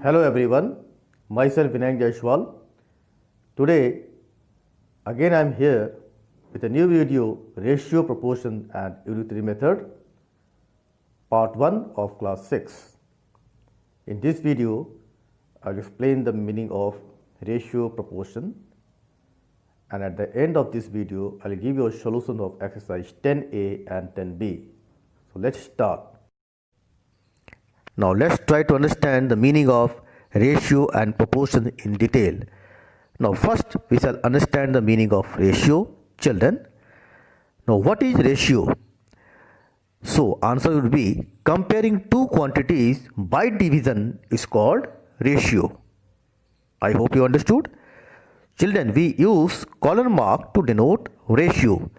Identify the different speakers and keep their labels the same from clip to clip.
Speaker 1: Hello everyone, myself Vinayak Jaiswal. Today again I am here with a new video, Ratio, Proportion and Unitary Method, part 1 of class 6. In this video I will explain the meaning of ratio, proportion, and at the end of this video I will give you a solution of exercise 10a and 10b. So let's start. Now let's try to understand the meaning of ratio and proportion in detail. Now first we shall understand the meaning of ratio, children. Now what is ratio? So answer would be comparing two quantities by division is called ratio. I hope you understood. Children, we use colon mark to denote ratio.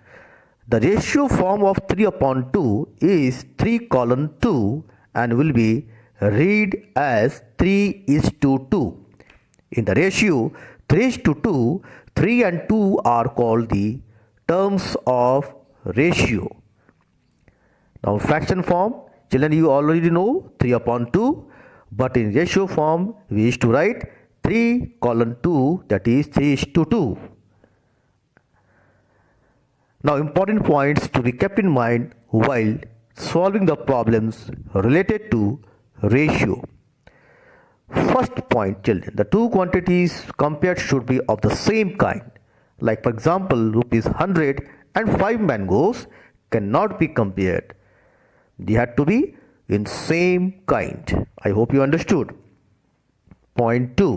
Speaker 1: The ratio form of 3/2 is 3:2 and will be read as 3:2. In the ratio 3:2, 3 and 2 are called the terms of ratio. Now fraction form, children, you already know 3/2, but in ratio form we used to write 3:2, that is 3:2. Now important points to be kept in mind while solving the problems related to ratio. First point, children, the two quantities compared should be of the same kind. Like for example, rupees 100 and 5 mangoes cannot be compared. They had to be in same kind. I hope you understood. Point 2.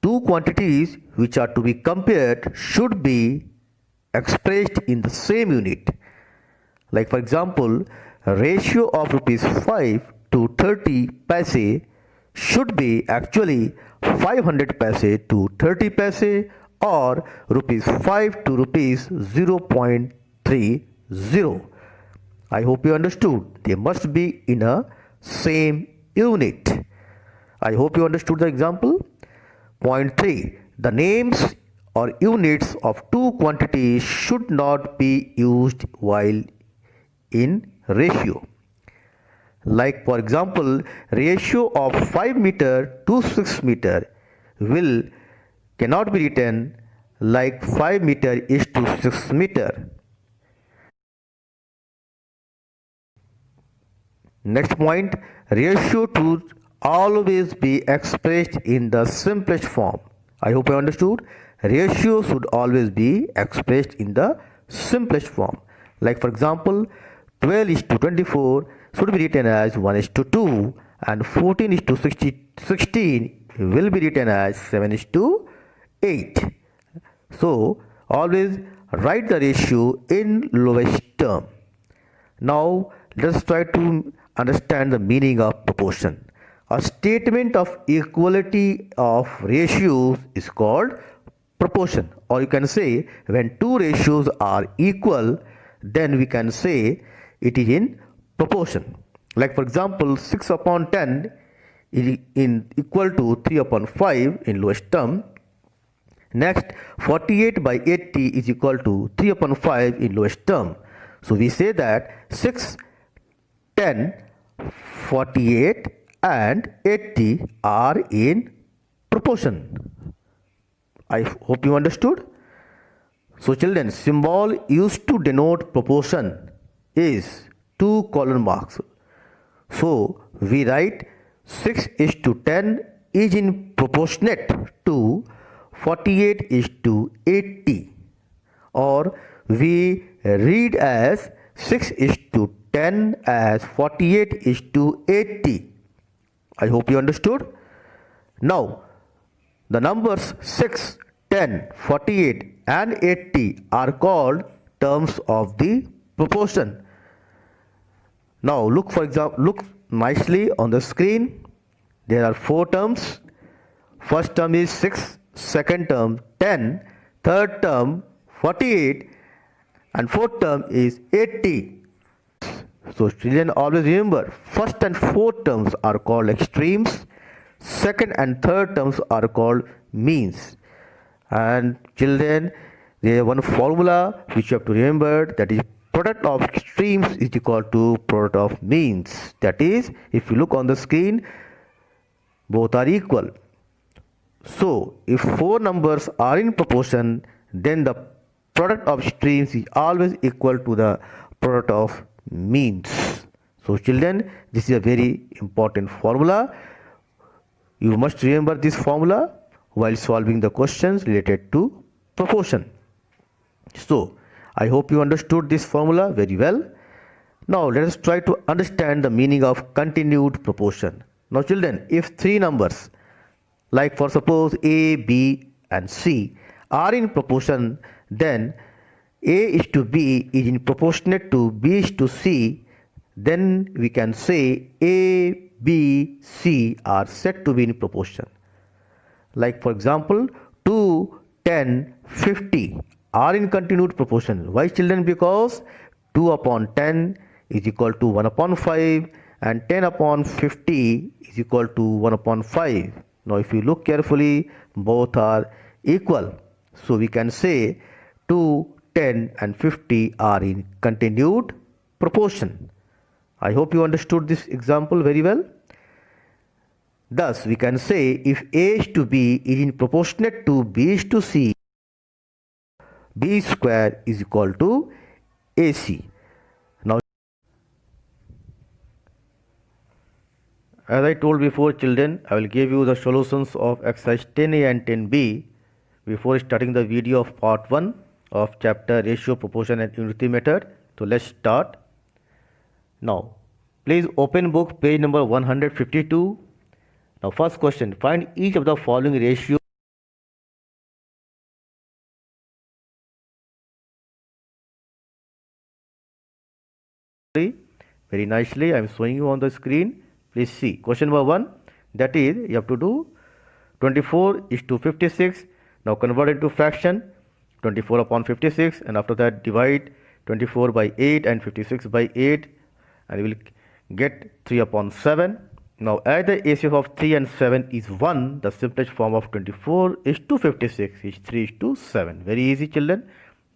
Speaker 1: Two quantities which are to be compared should be expressed in the same unit. Like for example, a ratio of rupees 5 to 30 paise should be actually 500 paise to 30 paise or rupees 5 to rupees 0.30. I hope you understood. They must be in a same unit. I hope you understood the example. Point 3. The names or units of two quantities should not be used while in ratio. Like for example, ratio of 5 meter to 6 meter cannot be written like 5 meter is to 6 meter. Next point, ratio should always be expressed in the simplest form. I hope you understood. Ratio should always be expressed in the simplest form. Like for example, 12:24 should be written as 1:2 and 14:16 will be written as 7:8. So always write the ratio in lowest term. Now let's try to understand the meaning of proportion. A statement of equality of ratios is called proportion, or you can say when two ratios are equal, then we can say it is in proportion. Like for example, 6/10 is equal to 3/5 in lowest term. Next, 48/80 is equal to 3/5 in lowest term. So we say that 6, 10, 48 and 80 are in proportion. I hope you understood. So children, symbol used to denote proportion is two colon marks. So we write 6:10 is in proportionate to 48:80, or we read as 6:10 as 48:80. I hope you understood. Now the numbers 6, 10, 48 and 80 are called terms of the proportion. Now look nicely on the screen. There are four terms. First term is 6, second term 10, third term 48 and fourth term is 80. So children, always remember, first and fourth terms are called extremes, second and third terms are called means. And children, there is one formula which you have to remember, that is product of extremes is equal to product of means. That is, if you look on the screen, both are equal. So, if four numbers are in proportion, then the product of streams is always equal to the product of means. So, children, this is a very important formula. You must remember this formula while solving the questions related to proportion. So, I hope you understood this formula very well. Now, let us try to understand the meaning of continued proportion. Now, children, if three numbers, like for suppose A, B and C, are in proportion, then A is to B is in proportionate to B is to C, then we can say A, B, C are said to be in proportion. Like for example, 2, 10, 50 are in continued proportion. Why children? Because 2 upon 10 is equal to 1 upon 5 and 10 upon 50 is equal to 1 upon 5. Now if you look carefully, both are equal. So we can say 2, 10 and 50 are in continued proportion. I hope you understood this example very well. Thus we can say if A is to B is in proportionate to B is to C, B square is equal to AC. Now, as I told before children, I will give you the solutions of exercise 10A and 10B before starting the video of part 1 of chapter ratio, proportion and unity method. So let's start. Now, please open book page number 152. Now first question, find each of the following ratios. Very nicely, I am showing you on the screen. Please see. Question number 1, that is, you have to do 24 is to 56. Now convert it to fraction, 24 upon 56, and after that divide 24 by 8 and 56 by 8, and you will get 3 upon 7. Now as the ACF of 3 and 7 is 1, the simplest form of 24 is to 56 is 3 is to 7. Very easy children.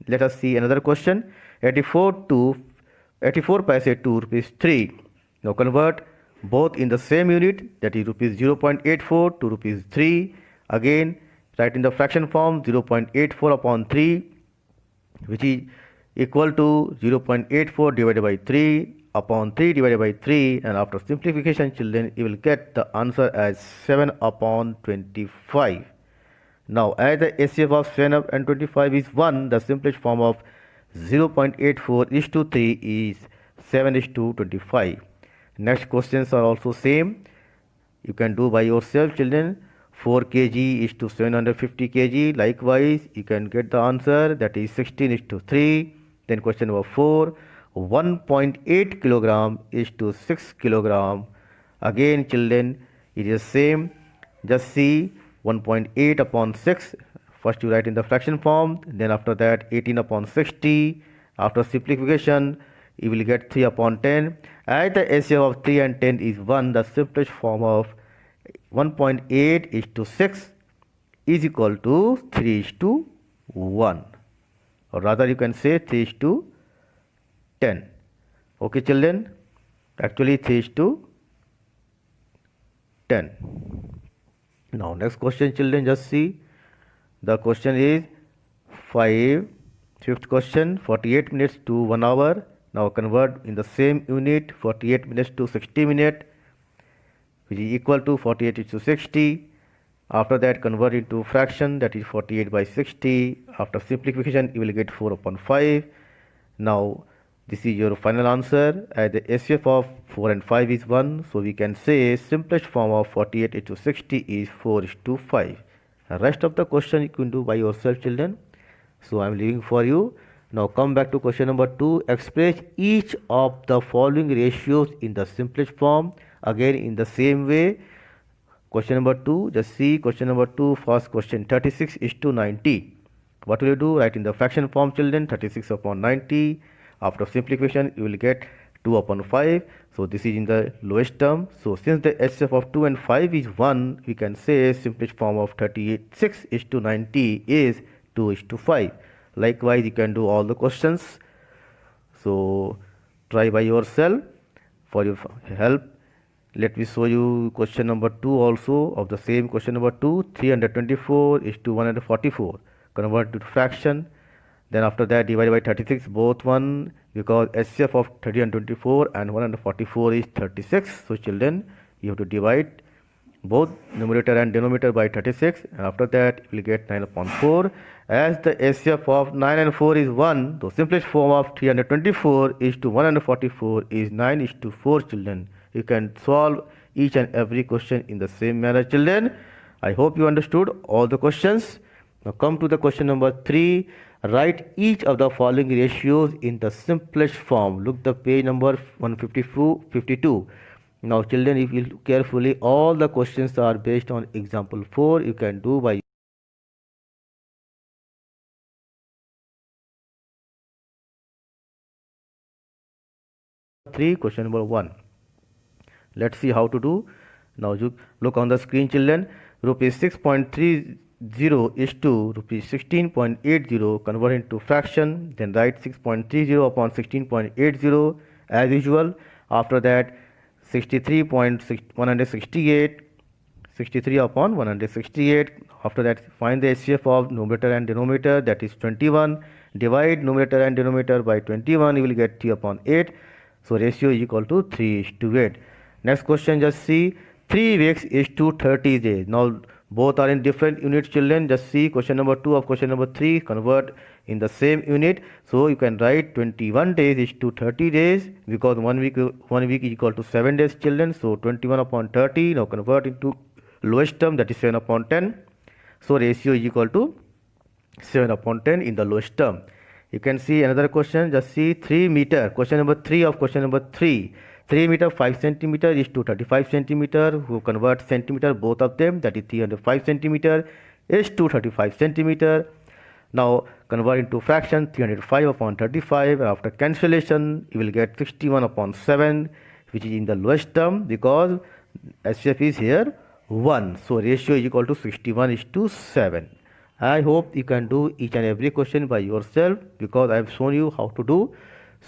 Speaker 1: Let us see another question. 84 paise to rupees 3. Now convert both in the same unit, that is rupees 0.84 to rupees 3. Again write in the fraction form 0.84 upon 3, which is equal to 0.84 divided by 3 upon 3 divided by 3, and after simplification children you will get the answer as 7 upon 25. Now as the HCF of 7 and 25 is 1, the simplest form of 0.84 is to 3 is 7 is to 25. Next questions are also same. You can do by yourself children. 4 kg is to 750 kg. Likewise, you can get the answer, that is 16 is to 3. Then question number 4, 1.8 kilogram is to 6 kilogram. Again children, it is same. Just see 1.8 upon 6. First you write in the fraction form, then after that 18 upon 60. After simplification, you will get 3 upon 10. As the HCF of 3 and 10 is 1, the simplest form of 1.8 is to 6 is equal to 3 is to 1. Or rather you can say 3 is to 10. Okay children, actually 3 is to 10. Now next question children, just see. The question is fifth question, 48 minutes to 1 hour. Now convert in the same unit 48 minutes to 60 minutes, which is equal to 48 is to 60. After that convert into fraction, that is 48 by 60. After simplification you will get 4 upon 5. Now this is your final answer. As the HCF of 4 and 5 is 1, so we can say simplest form of 48 is to 60 is 4 is to 5. The rest of the question you can do by yourself children. So I am leaving for you. Now come back to question number 2. Express each of the following ratios in the simplest form. Again in the same way. Question number 2. Just see question number 2. First question, 36 is to 90. What will you do? Write in the fraction form children, 36 upon 90. After simplification you will get 2 upon 5. So this is in the lowest term. So since the HCF of 2 and 5 is 1, we can say simplest form of 36 is to 90 is 2 is to 5. Likewise you can do all the questions. So try by yourself. For your help, Let me show you question number 2 also of the same question number 2. 324 is to 144. Convert to fraction. Then after that divided by 36, both one, because HCF of 324 and 144 is 36. So children, you have to divide both numerator and denominator by 36, and after that you will get 9 upon 4. As the HCF of 9 and 4 is 1, the simplest form of 324 is to 144 is 9 is to 4 children. You can solve each and every question in the same manner children. I hope you understood all the questions. Now come to the question number 3. Write each of the following ratios in the simplest form. Look the page number 152. Now children, if you look carefully, all the questions are based on example 4. You can do by 3, question number 1. Let's see how to do. Now you look on the screen children. Rupees 6.30 is to rupees 16.80. Convert into fraction. Then write 6.30 upon 16.80 as usual. After that 63.168, 63 upon 168. After that find the HCF of numerator and denominator, that is 21. Divide numerator and denominator by 21, you will get 3 upon 8. So ratio is equal to 3:8. Next question, just see 3 weeks is to 30 days. Now both are in different units children. Just see question number 2 of question number 3, convert in the same unit. So you can write 21 days is to 30 days, because 1 week is equal to 7 days children. So 21 upon 30, now convert into lowest term, that is 7 upon 10. So ratio is equal to 7 upon 10 in the lowest term. You can see another question, just see 3 meter, question number 3 of question number 3. 3 meter 5 centimeter is to 35 centimeter. Who convert centimeter both of them, that is 305 centimeter is to 35 centimeter. Now convert into fraction, 305 upon 35. After cancellation you will get 61 upon 7, which is in the lowest term, because HCF is here 1. So ratio is equal to 61 is to 7. I hope you can do each and every question by yourself, because I have shown you how to do.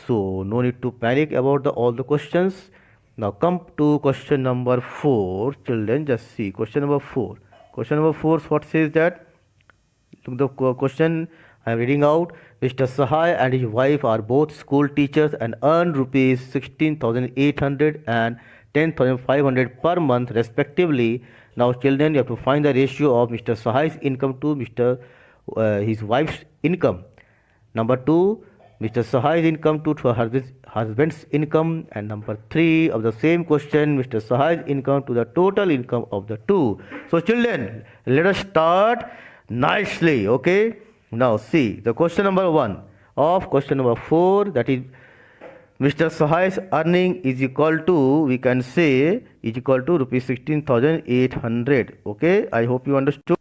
Speaker 1: So no need to panic about all the questions. Now come to question number 4 children. Just see question number 4. Question number 4, what says that? Look the question I am reading out. Mr. Sahai and his wife are both school teachers and earn rupees 16,800 and 10,500 per month respectively. Now children, you have to find the ratio of Mr. Sahai's income to his wife's income. Number 2, Mr. Sahai's income to her husband's income. And number 3 of the same question, Mr. Sahai's income to the total income of the two. So children, let us start nicely. Okay, now see the question number 1 of question number 4, that is Mr. Sahai's earning is equal to, we can say, is equal to rupees 16,800. Okay, I hope you understood.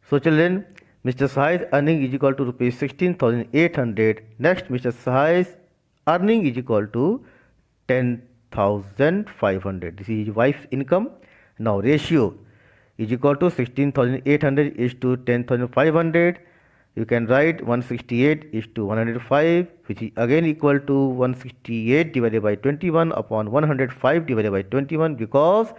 Speaker 1: So children, Mr. Sahai's earning is equal to rupees 16,800. Next, Mr. Sahai's earning is equal to 10,500. This is his wife's income. Now ratio is equal to 16,800 is to 10,500. You can write 168 is to 105, which is again equal to 168 divided by 21 upon 105 divided by 21, because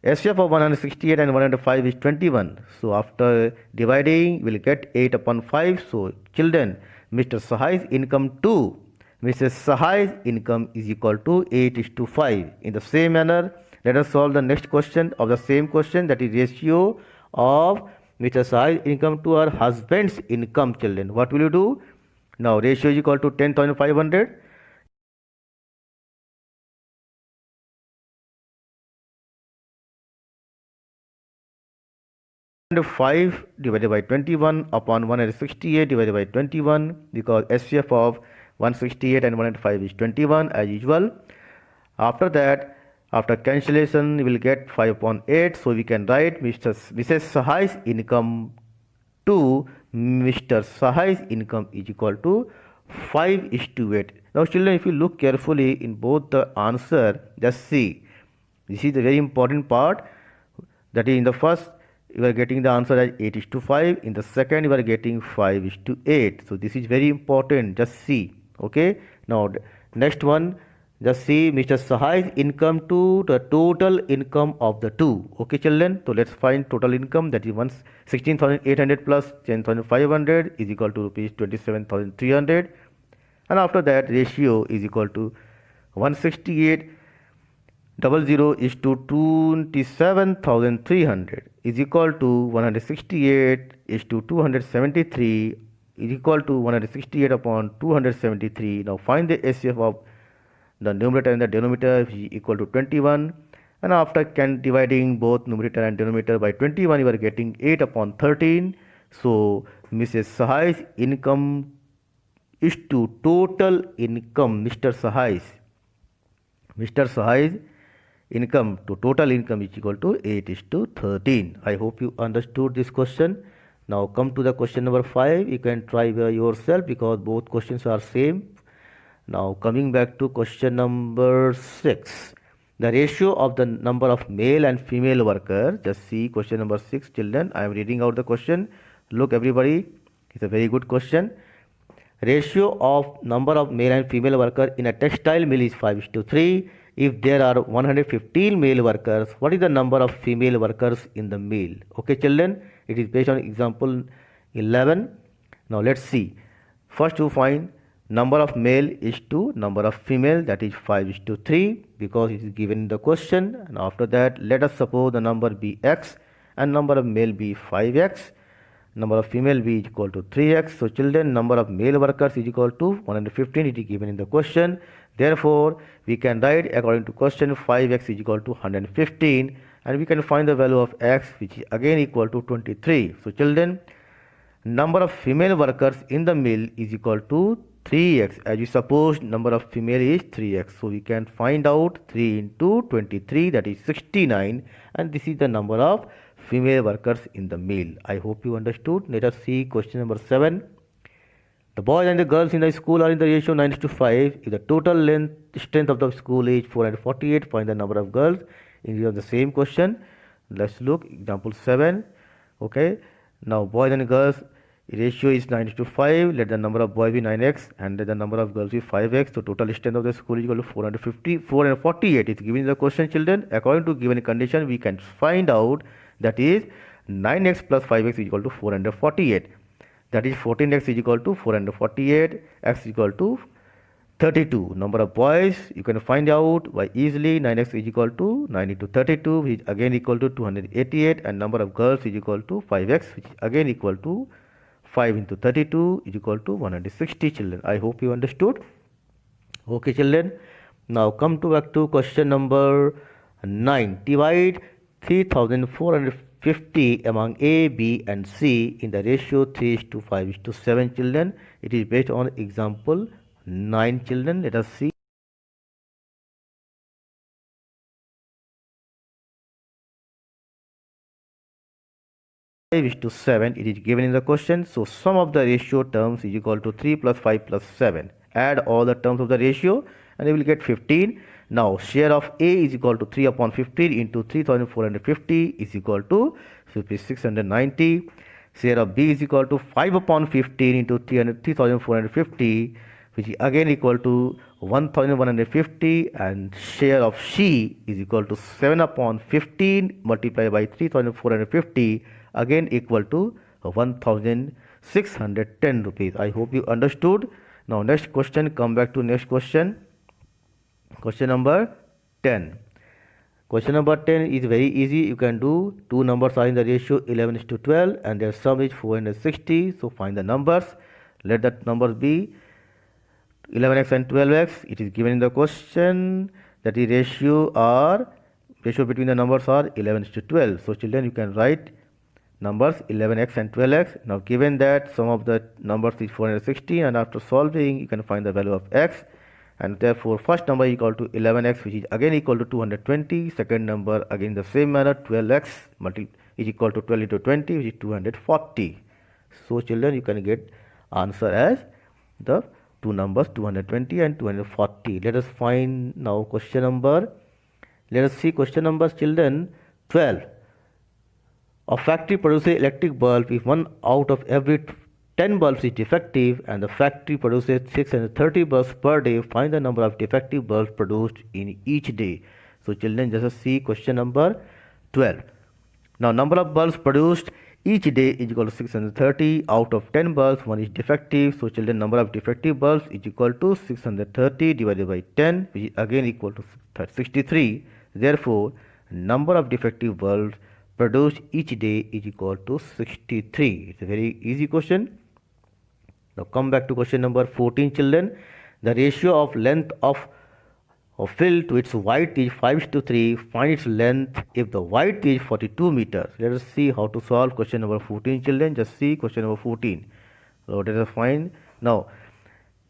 Speaker 1: HCF of 168 and 105 is 21. So after dividing, we will get 8 upon 5. So children, Mr. Sahai's income to Mrs. Sahai's income is equal to 8 is to 5. In the same manner, let us solve the next question of the same question, that is ratio of Mr. Sahai's income to her husband's income. Children, what will you do? Now ratio is equal to 10,500. 5 divided by 21 upon 168 divided by 21, because HCF of 168 and 105 is 21 as usual. After that, after cancellation, we will get 5 upon 8. So we can write Mrs. Sahai's income to Mr. Sahai's income is equal to 5 is to 8. Now children, if you look carefully in both the answer, just see, this is the very important part, that is in the first you are getting the answer as 8 is to 5. In the second, you are getting 5 is to 8. So this is very important. Just see. Okay. Now Next one, just see Mr. Sahai's income to the total income of the two. Okay, children. So let's find total income, that is 16,800 plus 10,500 is equal to rupees 27,300, and after that ratio is equal to 168,000 is to 27,300 is equal to 168 is to 273 is equal to 168 upon 273. Now find the HCF of the numerator and the denominator, which is equal to 21, and after dividing both numerator and denominator by 21, you are getting 8 upon 13. So Mrs. Sahai's income is to total income, Mr. Sahai's income to total income is equal to 8 is to 13. I hope you understood this question. Now come to the question number 5. You can try by yourself because both questions are same. Now coming back to question number 6. The ratio of the number of male and female workers. Just see question number 6, children. I am reading out the question. Look everybody, it's a very good question. Ratio of number of male and female workers in a textile mill is 5:3. If there are 115 male workers, what is the number of female workers in the mill? Okay, children, it is based on example 11. Now let's see. First to find number of male is to number of female, that is 5:3 because it is given in the question. And after that, let us suppose the number be x and number of male be 5x. Number of female be equal to 3x. So children, number of male workers is equal to 115. It is given in the question. Therefore, we can write according to question 5x is equal to 115, and we can find the value of x, which is again equal to 23. So children, number of female workers in the mill is equal to 3x, as we suppose number of female is 3x. So we can find out 3 into 23, that is 69, and this is the number of female workers in the mill. I hope you understood. Let us see question number 7. The boys and the girls in the school are in the ratio 9:5. If the total strength of the school is 448, find the number of girls. In the same question, let's look example 7. Okay, now boys and girls ratio is 9:5. Let the number of boys be 9x and let the number of girls be 5x. So total strength of the school is equal to 450. 448 is given in the question, children. According to given condition, we can find out that is 9x plus 5x is equal to 448. That is 14x is equal to 448, x is equal to 32. Number of boys you can find out by easily. 9x is equal to 9 into 32, which is again equal to 288, and number of girls is equal to 5x, which is again equal to 5 into 32 is equal to 160, children. I hope you understood. Okay, children. Now come to back to question number 9. Divide 3,450 among A, B and C in the ratio 3:5:7, children. It is based on example 9, children. Let us see. Is to 7, it is given in the question. So sum of the ratio terms is equal to 3 plus 5 plus 7. Add all the terms of the ratio and you will get 15. Now share of A is equal to 3 upon 15 into 3,450 is equal to 690. Share of B is equal to 5 upon 15 into 3,450, which is again equal to 1,150, and share of C is equal to 7 upon 15 multiplied by 3,450, again equal to 1,610 rupees. I hope you understood. Now next question, come back to next question. Question number 10. Question number 10 is very easy. You can do. Two numbers are in the ratio 11:12 and their sum is 460. So find the numbers. Let that numbers be 11x and 12x. It is given in the question that the ratio between the numbers are 11:12. So children, you can write numbers 11x and 12x. Now given that sum of the numbers is 460, and after solving you can find the value of x, and therefore first number is equal to 11x, which is again equal to 220. Second number again the same manner, 12x is equal to 12 into 20, which is 240. So children, you can get answer as the two numbers 220 and 240. Let us find now question number. Let us see question numbers, children. 12. A factory produces electric bulb if 1 out of every 10 bulbs is defective and the factory produces 630 bulbs per day, find the number of defective bulbs produced in each day. So children, just see question number 12. Now number of bulbs produced each day is equal to 630. Out of 10 bulbs, one is defective. So children, number of defective bulbs is equal to 630 divided by 10, which is again equal to 63. Therefore, number of defective bulbs produced each day is equal to 63. It's a very easy question. Now come back to question number 14, children. The ratio of length of fill to its width is 5:3. Find its length if the width is 42 meters. Let us see how to solve question number 14, children. Just see question number 14. So let us find. Now,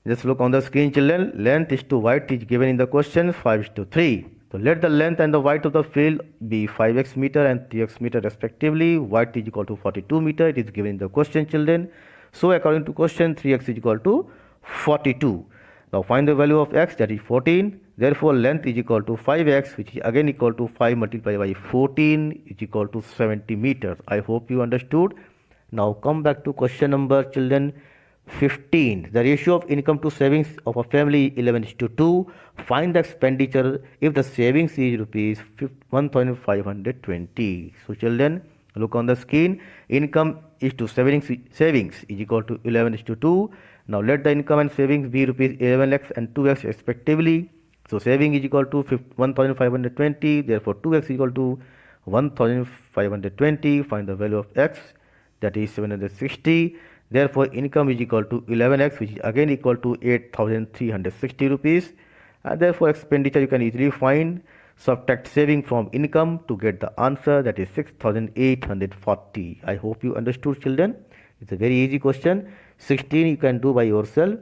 Speaker 1: just look on the screen, children. Length is to width is given in the question 5:3. So let the length and the width of the fill be 5x meter and 3x meter respectively. Width is equal to 42 meter. It is given in the question, children. So according to question, 3x is equal to 42. Now find the value of x, that is 14. Therefore length is equal to 5x, which is again equal to 5 multiplied by 14 is equal to 70 meters. I hope you understood. Now come back to question number, children, 15. The ratio of income to savings of a family 11:2. Find the expenditure if the savings is rupees 1,520. So children, look on the screen. Income is to savings is equal to 11:2. Now let the income and savings be rupees 11x and 2x respectively. So saving is equal to 1,520. Therefore 2x is equal to 1,520. Find the value of x, that is 760. Therefore income is equal to 11x, which is again equal to 8,360 rupees. And therefore expenditure you can easily find. Subtract saving from income to get the answer, that is 6,840. I hope you understood, children. It's a very easy question. 16 you can do by yourself.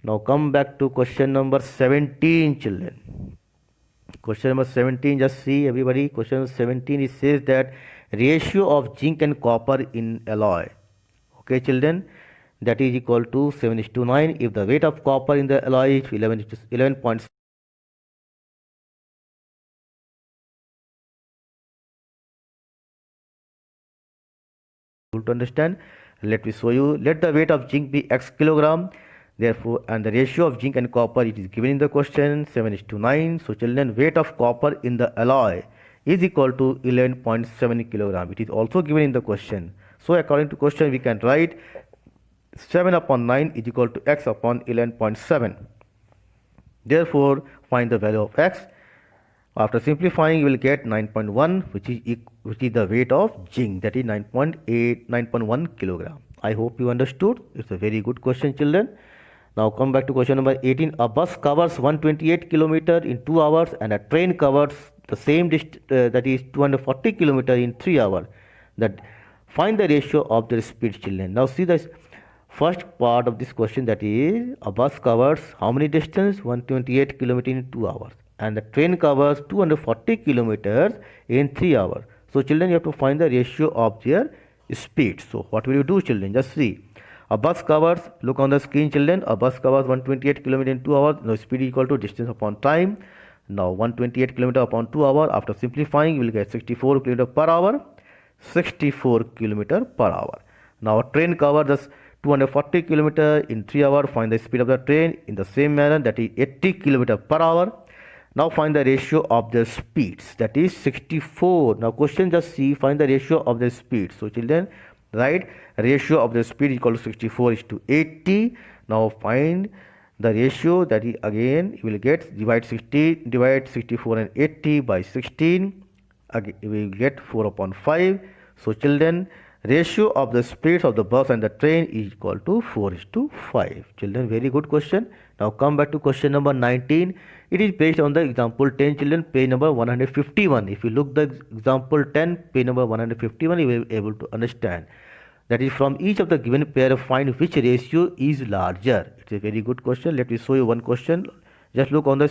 Speaker 1: Now come back to question number 17, children. Question number 17, just see everybody. Question number 17, it says that ratio of zinc and copper in alloy. Okay, children, that is equal to 7:9. If the weight of copper in the alloy is 11. To understand, let me show you. Let the weight of zinc be x kilogram. Therefore, and the ratio of zinc and copper, it is given in the question 7:9. So children, weight of copper in the alloy is equal to 11.7 kilogram. It is also given in the question. So according to question, we can write 7/9 is equal to x upon 11.7. Therefore, find the value of x. After simplifying, you will get 9.1, which is the weight of zinc, that is 9.1 kilogram. I hope you understood. It's a very good question, children. Now come back to question number 18. A bus covers 128 kilometer in 2 hours and a train covers the same distance, that is 240 kilometer in 3 hours. That find the ratio of their speed, children. Now see this first part of this question, that is a bus covers how many distance? 128 kilometer in 2 hours. And the train covers 240 kilometers in 3 hours. So children, you have to find the ratio of their speed. So what will you do, children? Just see. A bus covers, look on the screen, children. A bus covers 128 kilometers in 2 hours. Now speed is equal to distance upon time. Now 128 kilometers upon 2 hours. After simplifying, you will get 64 kilometers per hour. 64 kilometers per hour. Now a train covers 240 kilometers in 3 hours. Find the speed of the train in the same manner, that is 80 kilometers per hour. Now find the ratio of their speeds, that is 64. Now question, just see, find the ratio of their speed. So children, write ratio of the speed equal to 64:80. Now find the ratio, that is again you will get divide 64 and 80 by 16. Again we will get 4/5. So children, ratio of the speeds of the bus and the train is equal to 4:5. Children, very good question. Now come back to question number 19. It is based on the example 10, children, page number 151. If you look the example 10, page number 151, you will be able to understand. That is, from each of the given pair, find which ratio is larger. It's a very good question. Let me show you one question. Just look on the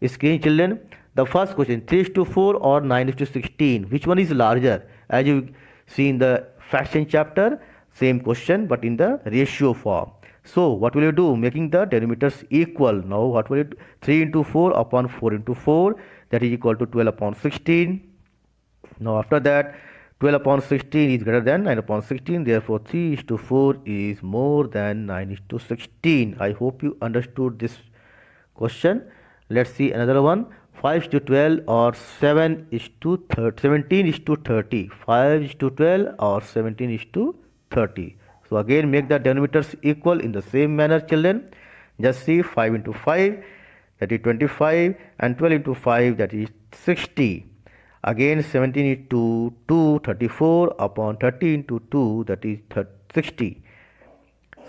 Speaker 1: screen, children. The first question, 3:4 or 9:16. Which one is larger? As you see in the fraction chapter, same question but in the ratio form. So what will you do? Making the denominators equal. Now what will you do? 3 into 4 upon 4 into 4, that is equal to 12/16. Now after that, 12 upon 16 is greater than 9 upon 16. Therefore, 3 is to 4 is more than 9 is to 16. I hope you understood this question. Let's see another one. 5 is to 12 or 7 is to 30, 17 is to 30. 5 is to 12 or 17 is to 30. So again make the denominators equal in the same manner, children. Just see 5 into 5, that is 25, and 12 into 5, that is 60. Again 17 into 2, 34 upon 30 into 2, that is 60.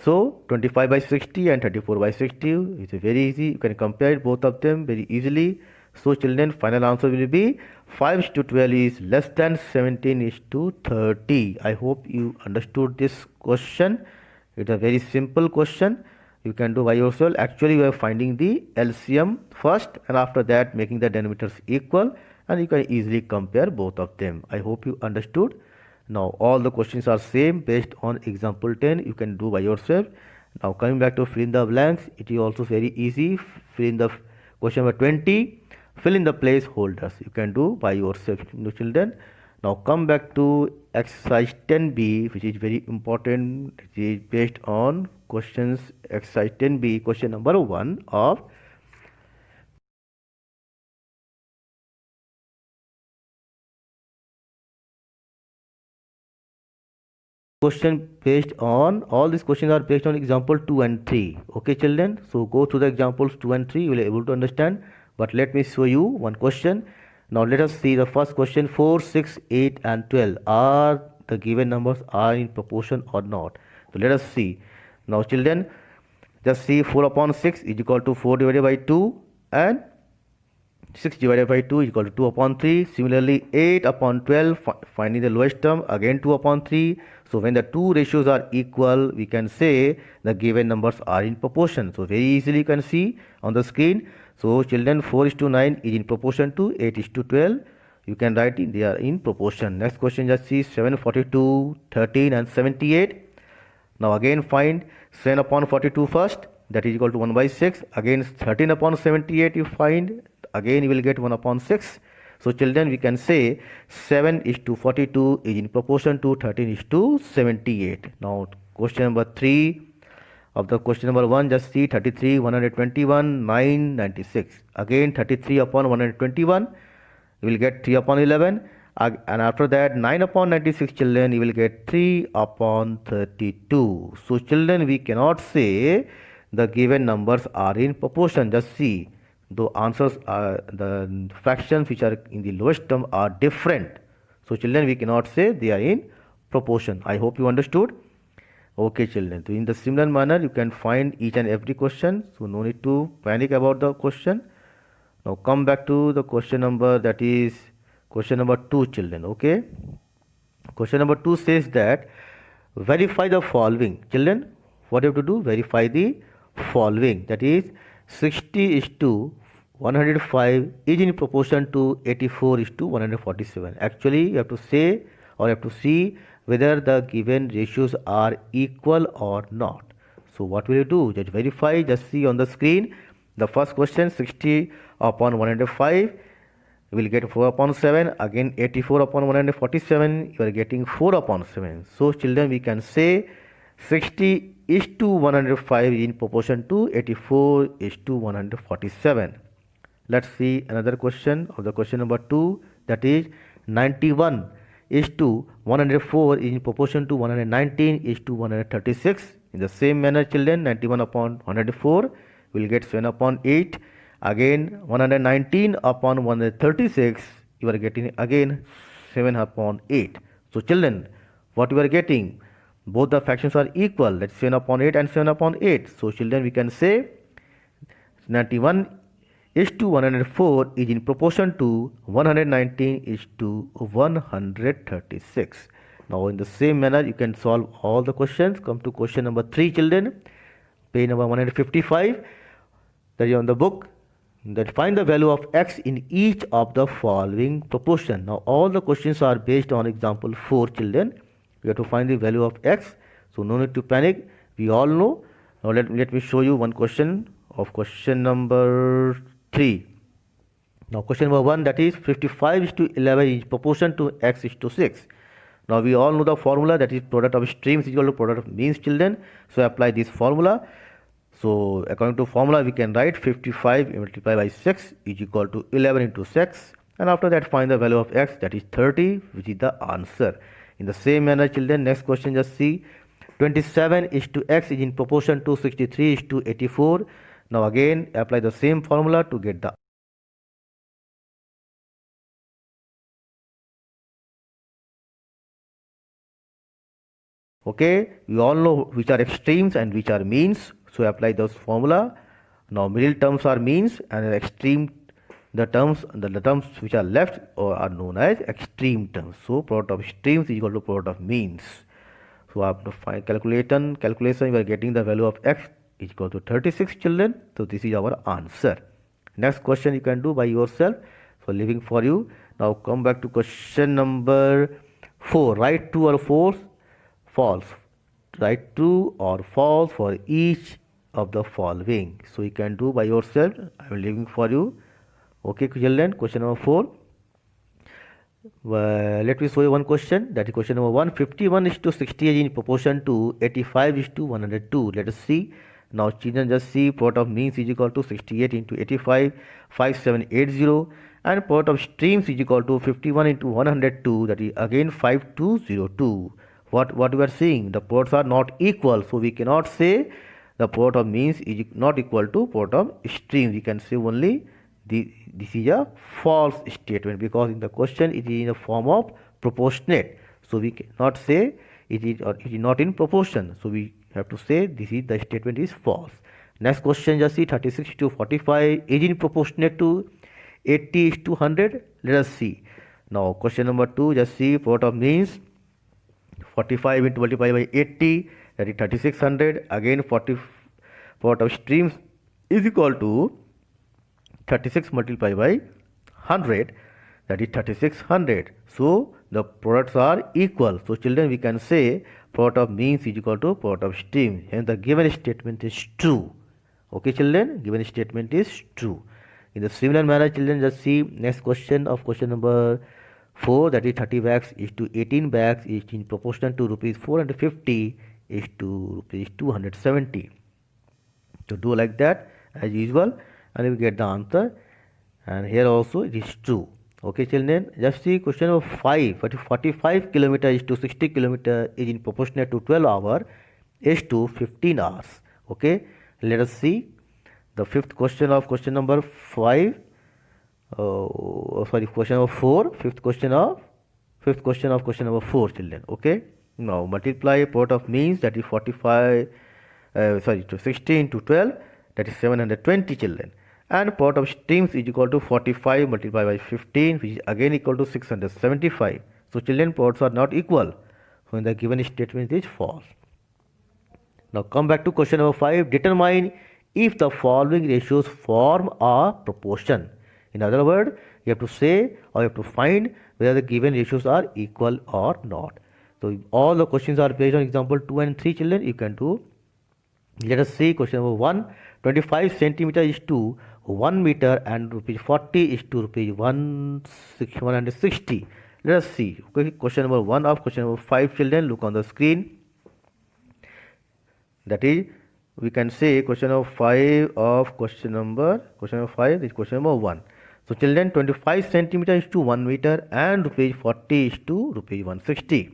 Speaker 1: So 25 by 60 and 34 by 60 is very easy. You can compare both of them very easily. So children, final answer will be 5 is to 12 is less than 17 is to 30. I hope you understood this question. It's a very simple question. You can do by yourself. Actually, you are finding the LCM first, and after that making the denominators equal, and you can easily compare both of them. I hope you understood. Now all the questions are same based on example 10. You can do by yourself. Now coming back to fill in the blanks, it is also very easy. Fill in the question number 20. Fill in the placeholders. You can do by yourself, children. Now come back to exercise 10b, which is very important. It is based on questions exercise 10b, question number 1 of question based on, all these questions are based on example 2 and 3. Okay children, so go to the examples 2 and 3, you will be able to understand. But let me show you one question. Now let us see the first question. 4, 6, 8 and 12 are the given numbers are in proportion or not. So let us see. Now children, just see 4 upon 6 is equal to 4 divided by 2, and 6 divided by 2 is equal to 2 upon 3. Similarly 8 upon 12, finding the lowest term, again 2 upon 3. So when the two ratios are equal, we can say the given numbers are in proportion. So very easily you can see on the screen. So children, 4 is to 9 is in proportion to 8 is to 12. You can write it, they are in proportion. Next question, just see 7, 42, 13 and 78. Now again find 7 upon 42 first, that is equal to 1 by 6. Again 13 upon 78 you find, again you will get 1 upon 6. So children, we can say 7 is to 42 is in proportion to 13 is to 78. Now question number 3 of the question number 1, just see 33, 121, 9, 96. Again 33 upon 121, you will get 3 upon 11. And after that 9 upon 96, children, you will get 3 upon 32. So children, we cannot say the given numbers are in proportion. Just see, the answers are, the fractions which are in the lowest term are different. So children, we cannot say they are in proportion. I hope you understood. Okay children, so in the similar manner you can find each and every question, so no need to panic about the question. Now come back to the question number, that is question number 2, children. Okay, question number 2 says that verify the following. Children, what you have to do? Verify the following, that is 60 is to 105 is in proportion to 84 is to 147. Actually you have to say, or you have to see whether the given ratios are equal or not. So what will you do? Just verify. Just see on the screen the first question, 60 upon 105, you will get 4 upon 7. Again 84 upon 147, you are getting 4 upon 7. So children, we can say 60 is to 105 in proportion to 84 is to 147. Let's see another question of the question number 2, that is 91 is to 104 is in proportion to 119 is to 136. In the same manner, children, 91 upon 104 will get 7 upon 8. Again 119 upon 136, you are getting again 7 upon 8. So children, what you are getting? Both the fractions are equal. That's 7 upon 8 and 7 upon 8. So children, we can say 91 is to 104 is in proportion to 119 is to 136. Now in the same manner you can solve all the questions. Come to question number 3, children, page number 155, that is on the book, that find the value of x in each of the following proportion. Now all the questions are based on example 4, children. We have to find the value of x, so no need to panic, we all know. Now let me show you one question of question number 3. Now question number 1, that is 55 is to 11 is proportion to x is to 6. Now we all know the formula, that is product of streams is equal to product of means, children. So apply this formula. So according to formula, we can write 55 multiplied by 6 is equal to 11 into 6, and after that find the value of x, that is 30, which is the answer. In the same manner, children, next question, just see, 27 is to x is in proportion to 63 is to 84. Now again apply the same formula to get the okay. We all know which are extremes and which are means, so apply those formula. Now middle terms are means and extreme, the terms which are left or are known as extreme terms. So product of extremes is equal to product of means. So after find calculation we are getting the value of x is equal to 36, children. So this is our answer. Next question you can do by yourself, so leaving for you. Now come back to question number 4. Write true or false. Write true or false for each of the following. So you can do by yourself. I am leaving for you. Okay, children. Question number 4. Let me show you one question. That is question number 1. 51 is to 60 is in proportion to 85 is to 102. Let us see. Now children, just see, product of means is equal to 68 into 85, 5780, and product of streams is equal to 51 into 102, that is again 5202. What we are seeing, the products are not equal, so we cannot say the product of means is not equal to product of streams. We can say only this is a false statement, because in the question it is in the form of proportionate, so we cannot say it is not in proportion, so we have to say the statement is false. Next question, just see, 36 to 45 is in proportionate to 80 is to 100. Let us see. Now question number 2, just see, product of means 45 into multiplied by 80, that is 3600. Again 40 product of streams is equal to 36 multiplied by 100, that is 3600. So the products are equal. So children, we can say product of means is equal to product of streams, and the given statement is true. Okay children, given statement is true. In the similar manner, children, just see next question of question number 4, that is 30 bags is to 18 bags is in proportion to rupees 450 is to rupees 270. So do like that as usual, and you will get the answer. And here also it is true. Okay children, just see question number 5. 45 kilometer is to 60 kilometer is in proportionate to 12 hour is to 15 hours. Okay, let us see the fifth question of question number 5. Question number 4. Fifth question of question number 4, children. Okay, now multiply product of means, that is 16 to 12, that is 720, children, and product of streams is equal to 45 multiplied by 15, which is again equal to 675. So children, products are not equal, so in the given statement it is false. Now come back to question number 5. Determine if the following ratios form a proportion. In other words, you have to say or you have to find whether the given ratios are equal or not. So all the questions are based on example 2 and 3, children. You can do. Let us see question number 1. 25 centimeter is to 1 meter and rupees 40 is to rupees 160. Let us see. Okay, question number 1 of question number 5, children. Look on the screen. That is, we can say question number 5 of question number 5 is question number 1. So children, 25 centimeter is to 1 meter and rupees 40 is to rupees 160.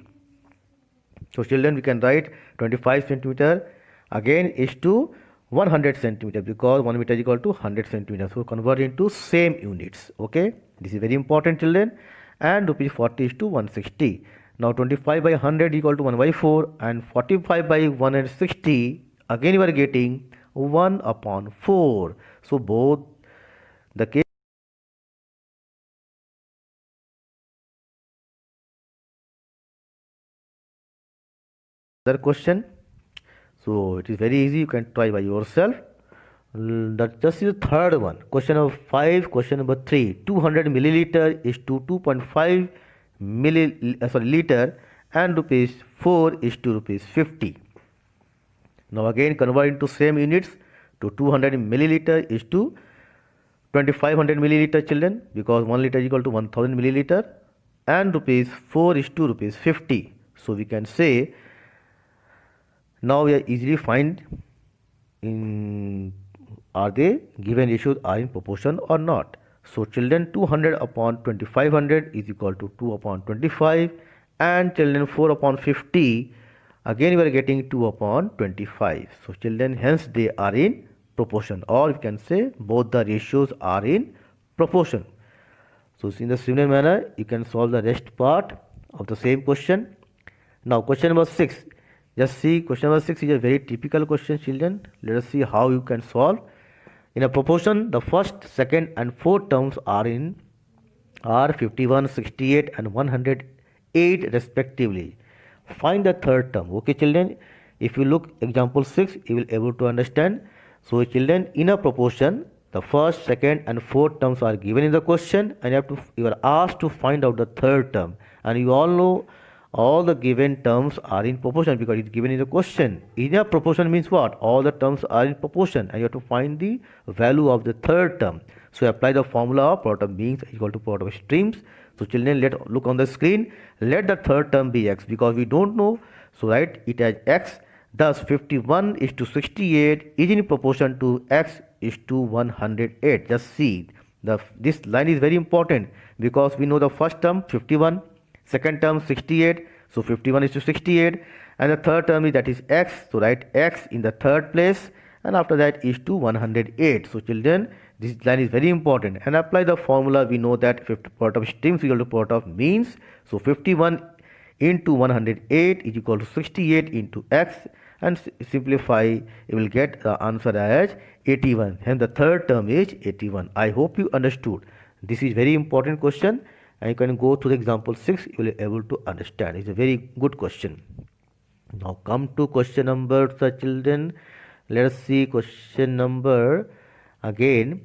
Speaker 1: So children, we can write 25 centimeter again is to 100 centimeter, because 1 meter is equal to 100 centimeters. So convert into same units. Okay, this is very important, children. And rupees 40 is to 160. Now 25 by 100 is equal to 1 by 4, and 45 by 160, again you are getting 1 upon 4. So both the case. Other question. So it is very easy, you can try by yourself. That just is the third one. Question number 5, question number 3. 200 milliliter is to 2.5 liter and rupees 4 is to rupees 50. Now again convert into same units. To 200 milliliter is to 2500 milliliter, children, because 1 liter is equal to 1000 milliliter. and rupees 4 is to rupees 50. So we can say now we are easily find in are they given ratios are in proportion or not. So children, 200 upon 2500 is equal to 2 upon 25, and children 4 upon 50, again we are getting 2 upon 25. So children, hence they are in proportion, or we can say both the ratios are in proportion. So in the similar manner you can solve the rest part of the same question. Now question number 6. Just see, question number 6 is a very typical question, children. Let us see how you can solve. In a proportion, the first, second and fourth terms are 51, 68 and 108 respectively. Find the third term. Okay children, if you look example 6, you will able to understand. So children, in a proportion, the first, second and fourth terms are given in the question, and you are asked to find out the third term. And you all know all the given terms are in proportion because it's given in the question. In a proportion means what? All the terms are in proportion, and you have to find the value of the third term. So apply the formula of product of means equal to product of streams. So children, let look on the screen. Let the third term be x because we don't know. So write it as x. Thus 51 is to 68 is in proportion to x is to 108. Just see this line is very important because we know the first term 51, second term 68, so 51 is to 68, and the third term is that is x, so write x in the third place, and after that is to 108. So children, this line is very important, and apply the formula. We know that product of streams equal to product of means. So 51 into 108 is equal to 68 into x, and simplify, you will get the answer as 81. Hence the third term is 81. I hope you understood. This is very important question, and you can go to the example 6, you will be able to understand. It's a very good question. Now come to question number, children. Let us see question number again,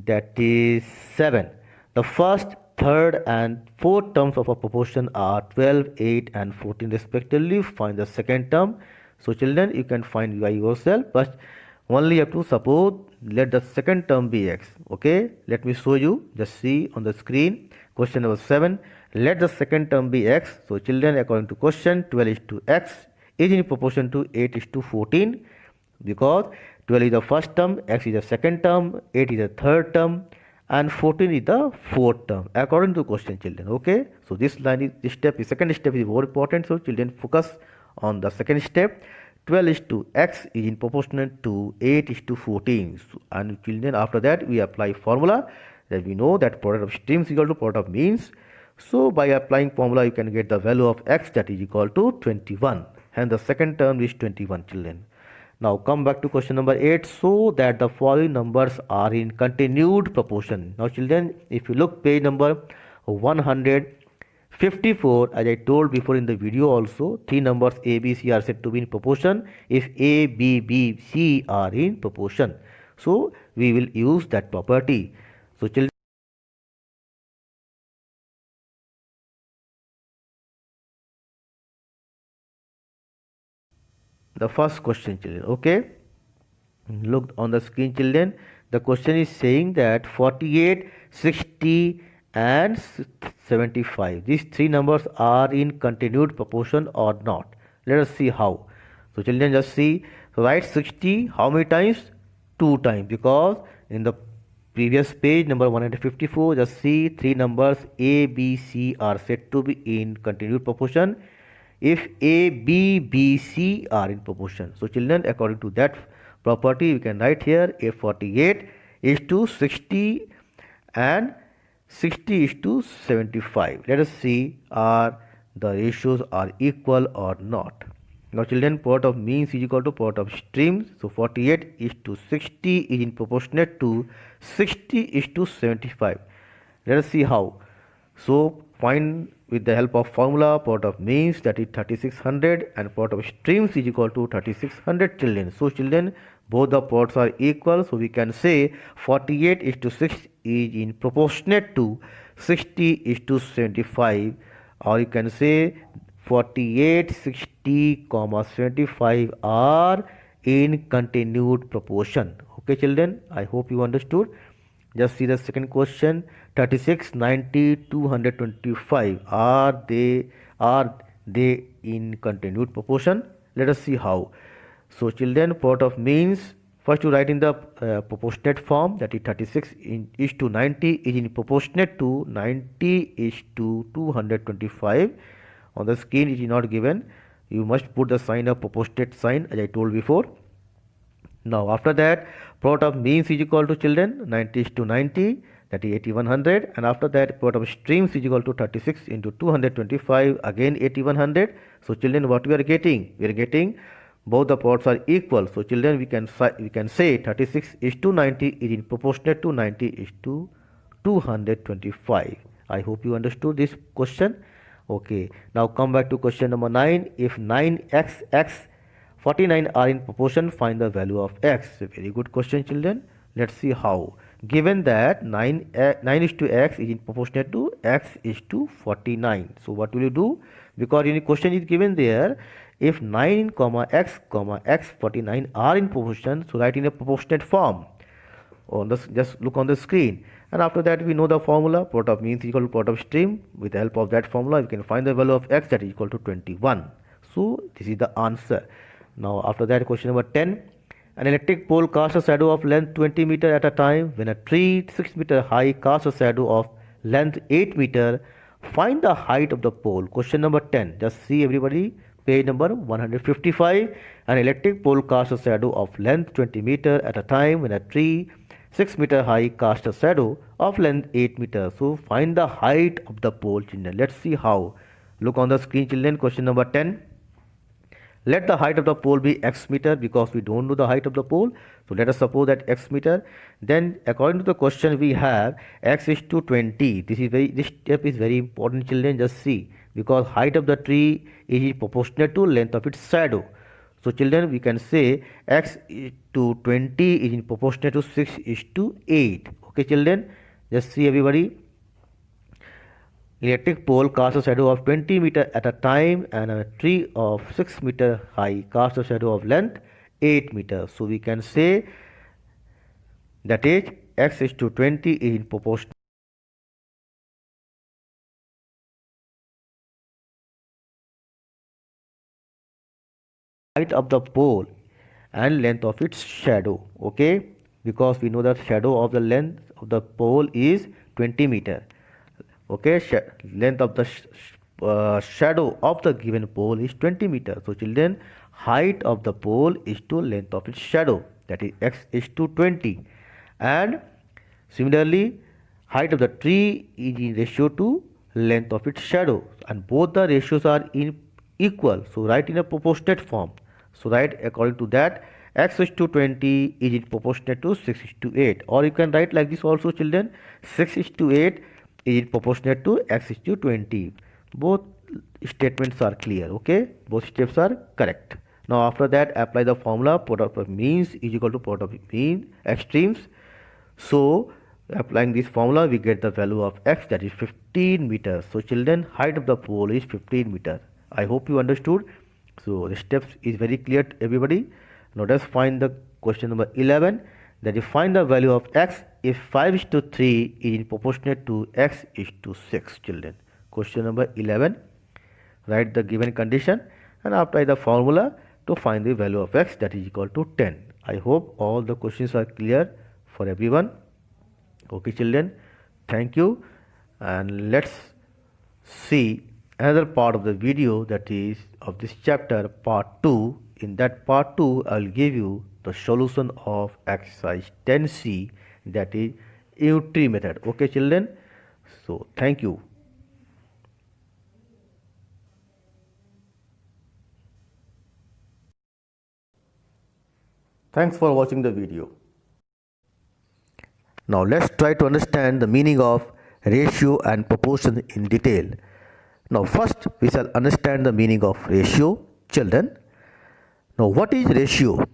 Speaker 1: that is 7. The first, third and fourth terms of a proportion are 12, 8 and 14 respectively. Find the second term. So children, you can find by yourself, but only you have to suppose let the second term be x. Okay, let me show you. Just see on the screen. Question number 7. Let the second term be x. So children, according to question, 12 is to x is in proportion to 8 is to 14 because 12 is the first term, x is the second term, 8 is the third term, and 14 is the fourth term according to question, children. Okay, so this line is this step is second step is more important. So children, focus on the second step. 12 is to x is in proportion to 8 is to 14. So, and children, after that we apply formula that we know that product of streams equal to product of means. So by applying formula you can get the value of x, that is equal to 21. Hence the second term is 21, children. Now come back to question number 8. So that the following numbers are in continued proportion. Now children, if you look page number 154, as I told before in the video also, three numbers a, b, c are said to be in proportion if a, b, b, c are in proportion. So we will use that property. So children, the first question, children. Okay, look on the screen, children. The question is saying that 48, 60 and 75, these three numbers are in continued proportion or not. Let us see how. So children, just see. So write 60 how many times? 2 times, because in the previous page number 154, just see three numbers a, b, c are said to be in continued proportion if a, b, b, c are in proportion. So children, according to that property, we can write here a 48 is to 60 and 60 is to 75. Let us see are the ratios are equal or not. Now children, product of means is equal to product of streams. So 48 is to 60 is in proportionate to 60 is to 75. Let us see how. So find with the help of formula product of means, that is 3600, and product of streams is equal to 3600, children. So children, both the products are equal, so we can say 48 is to 6 is in proportionate to 60 is to 75, or you can say 48, 60, 75 are in continued proportion. Okay children, I hope you understood. Just see the second question. 36, 90, 225. Are they in continued proportion? Let us see how. So children, product of means, first you write in the proportionate form, that is 36 is to 90 is in proportionate to 90 is to 225. On the screen it is not given. You must put the sign of proportionate sign as I told before. Now after that, product of means is equal to children 90 is to 90, that is 8100, and after that product of streams is equal to 36 into 225, again 8100. So children, what we are getting? We are getting both the products are equal. So children, we can say 36 is to 90 is in proportionate to 90 is to 225. I hope you understood this question. Okay, now come back to question number 9. If 9x 49 are in proportion, find the value of x. A very good question, children. Let's see how. Given that 9 is to x is in proportionate to x is to 49. So what will you do? Because in the question is given there, if 9 comma x 49 are in proportion, so write in a proportionate form. Just look on the screen, and after that we know the formula. Product of means equal to product of stream. With the help of that formula we can find the value of x, that is equal to 21. So this is the answer. Now after that, question number 10. An electric pole casts a shadow of length 20 meter at a time when a tree 6 meter high casts a shadow of length 8 meter. Find the height of the pole. Question number 10. Just see everybody, page number 155. An electric pole casts a shadow of length 20 meter at a time when a tree 6 meter high casts a shadow of length 8 meter. So find the height of the pole, children. Let's see how. Look on the screen, children. Question number 10. Let the height of the pole be x meter, because we don't know the height of the pole. So let us suppose that x meter. Then according to the question we have x is to 20. This step is very important, children. Just see, because height of the tree is proportionate to length of its shadow. So children, we can say x is to 20 is in proportionate to 6 is to 8. Okay children, just see everybody. Electric pole casts a shadow of 20 meter at a time, and a tree of 6 meter high casts a shadow of length 8 meter. So we can say that is x is to 20 is in proportion height of the pole and length of its shadow. Okay, because we know that shadow of the length of the pole is 20 meter. Okay, length of the shadow of the given pole is 20 meters. So children, height of the pole is to length of its shadow, that is x is to 20. And similarly, height of the tree is in ratio to length of its shadow, and both the ratios are equal. So write in a proportionate form. So write according to that, x is to 20 is in proportionate to 6 is to 8. Or you can write like this also, children. 6 is to 8 is proportionate to x is to 20. Both statements are clear. Okay, both steps are correct. Now after that, apply the formula. Product of means is equal to product of mean extremes. So applying this formula, we get the value of x, that is 15 meters. So children, height of the pole is 15 meters. I hope you understood. So the steps is very clear to everybody. Now let's find the question number 11. That is, find the value of x if 5 is to 3 is in proportionate to x is to 6, children. Question number 11. Write the given condition and apply the formula to find the value of x, that is equal to 10. I hope all the questions are clear for everyone. Okay children, thank you, and let's see another part of the video, that is of this chapter, part 2. In that part 2, I will give you the solution of exercise 10C, that is U-tree method. Okay children, so thank you. Thanks for watching the video. Now let's try to understand the meaning of ratio and proportion in detail. Now first we shall understand the meaning of ratio, children. Now what is ratio?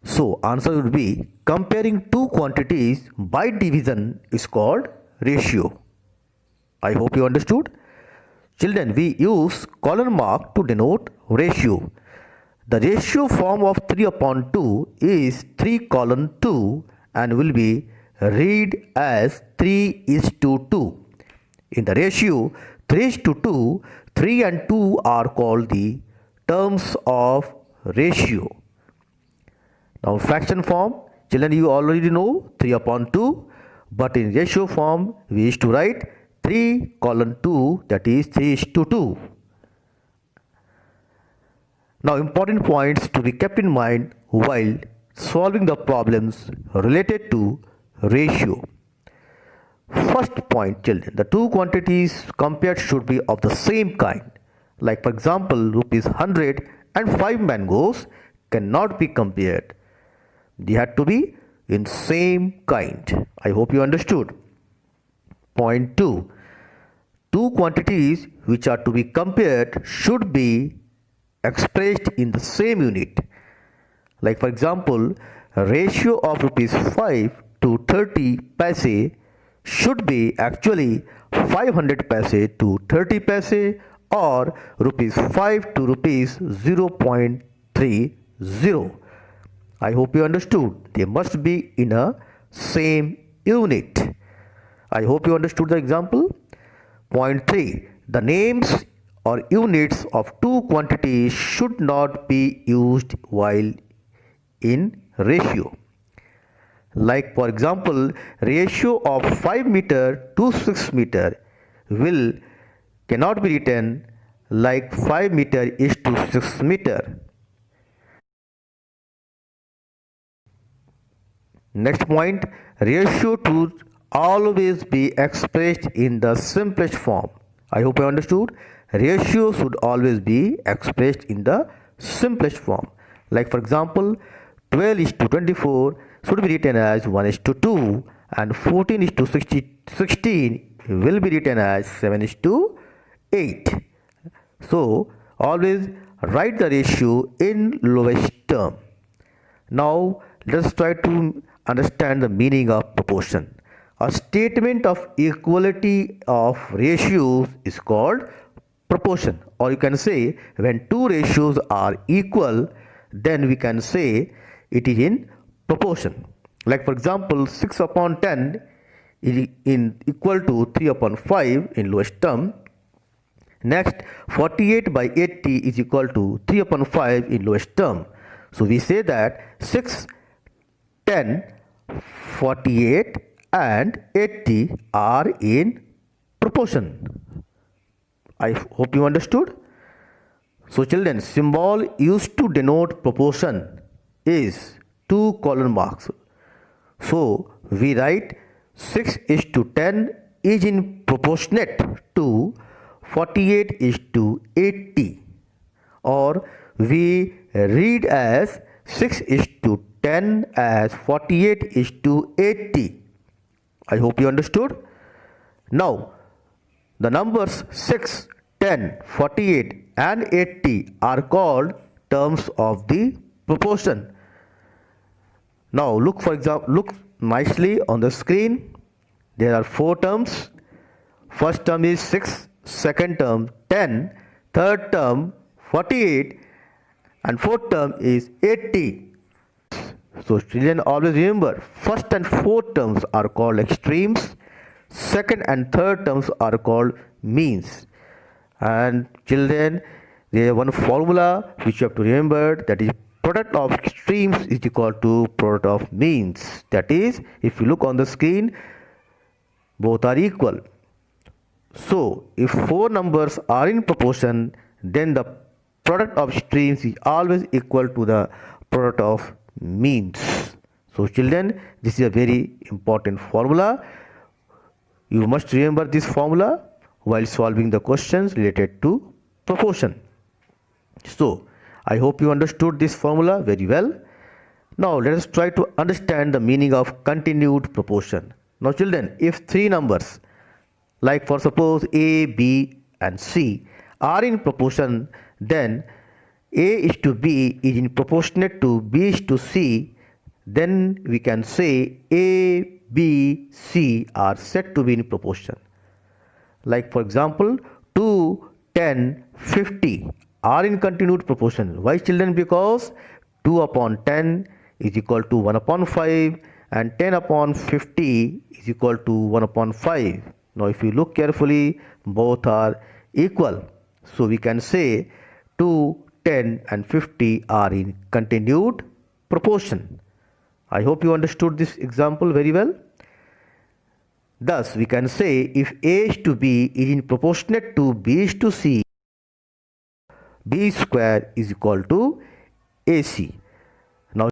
Speaker 1: So answer would be, comparing two quantities by division is called ratio. I hope you understood. Children, we use colon mark to denote ratio. The ratio form of 3 upon 2 is 3 colon 2 and will be read as 3 is to 2. In the ratio 3 is to 2, 3 and 2 are called the terms of ratio. Now fraction form, children, you already know 3 upon 2, but in ratio form we used to write 3 colon 2, that is 3 is to 2. Now important points to be kept in mind while solving the problems related to ratio. First point, children, the two quantities compared should be of the same kind. Like for example, rupees 100 and 5 mangoes cannot be compared. They had to be in same kind. I hope you understood. Point 2. Two quantities which are to be compared should be expressed in the same unit. Like for example, a ratio of rupees 5 to 30 paise should be actually 500 paise to 30 paise or rupees 5 to rupees 0.30. I hope you understood. They must be in a same unit. I hope you understood the example. Point 3. The names or units of two quantities should not be used while in ratio. Like for example, ratio of 5 meter to 6 meter cannot be written like 5 meter is to 6 meter. Next point, ratio to always be expressed in the simplest form. I hope you understood. Ratio should always be expressed in the simplest form. Like for example, 12 is to 24 should be written as 1 is to 2 and 14 is to 16 will be written as 7 is to 8. So always write the ratio in lowest term. Now let's try to understand the meaning of proportion. A statement of equality of ratios is called proportion, or you can say when two ratios are equal, then we can say it is in proportion. Like for example, 6 upon 10 is equal to 3 upon 5 in lowest term. Next, 48 by 80 is equal to 3 upon 5 in lowest term. So we say that 6, 10, 48 and 80 are in proportion. I hope you understood. So children, symbol used to denote proportion is 2 colon marks. So we write 6 is to 10 is in proportionate to 48 is to 80, or we read as 6 is to 10 as 48 is to 80. I hope you understood. Now the numbers 6, 10, 48 and 80 are called terms of the proportion. Now look nicely on the screen. There are 4 terms. First term is 6, second term 10, third term 48 and fourth term is 80. So children, always remember, first and fourth terms are called extremes, second and third terms are called means. And children, there is one formula which you have to remember, that is product of extremes is equal to product of means. That is, if you look on the screen, both are equal. So if 4 numbers are in proportion, then the product of extremes is always equal to the product of means. So children, this is a very important formula. You must remember this formula while solving the questions related to proportion. So I hope you understood this formula very well. Now let us try to understand the meaning of continued proportion. Now children, if 3 numbers, like for suppose A, B and C are in proportion, then A is to B is in proportionate to B is to C, then we can say A, B, C are said to be in proportion. Like for example, 2, 10, 50 are in continued proportion. Why children? Because 2 upon 10 is equal to 1 upon 5 and 10 upon 50 is equal to 1 upon 5. Now if you look carefully, both are equal. So we can say 2, 10 and 50 are in continued proportion. I hope you understood this example very well. Thus, we can say if A is to B is in proportionate to B is to C, B square is equal to AC. Now,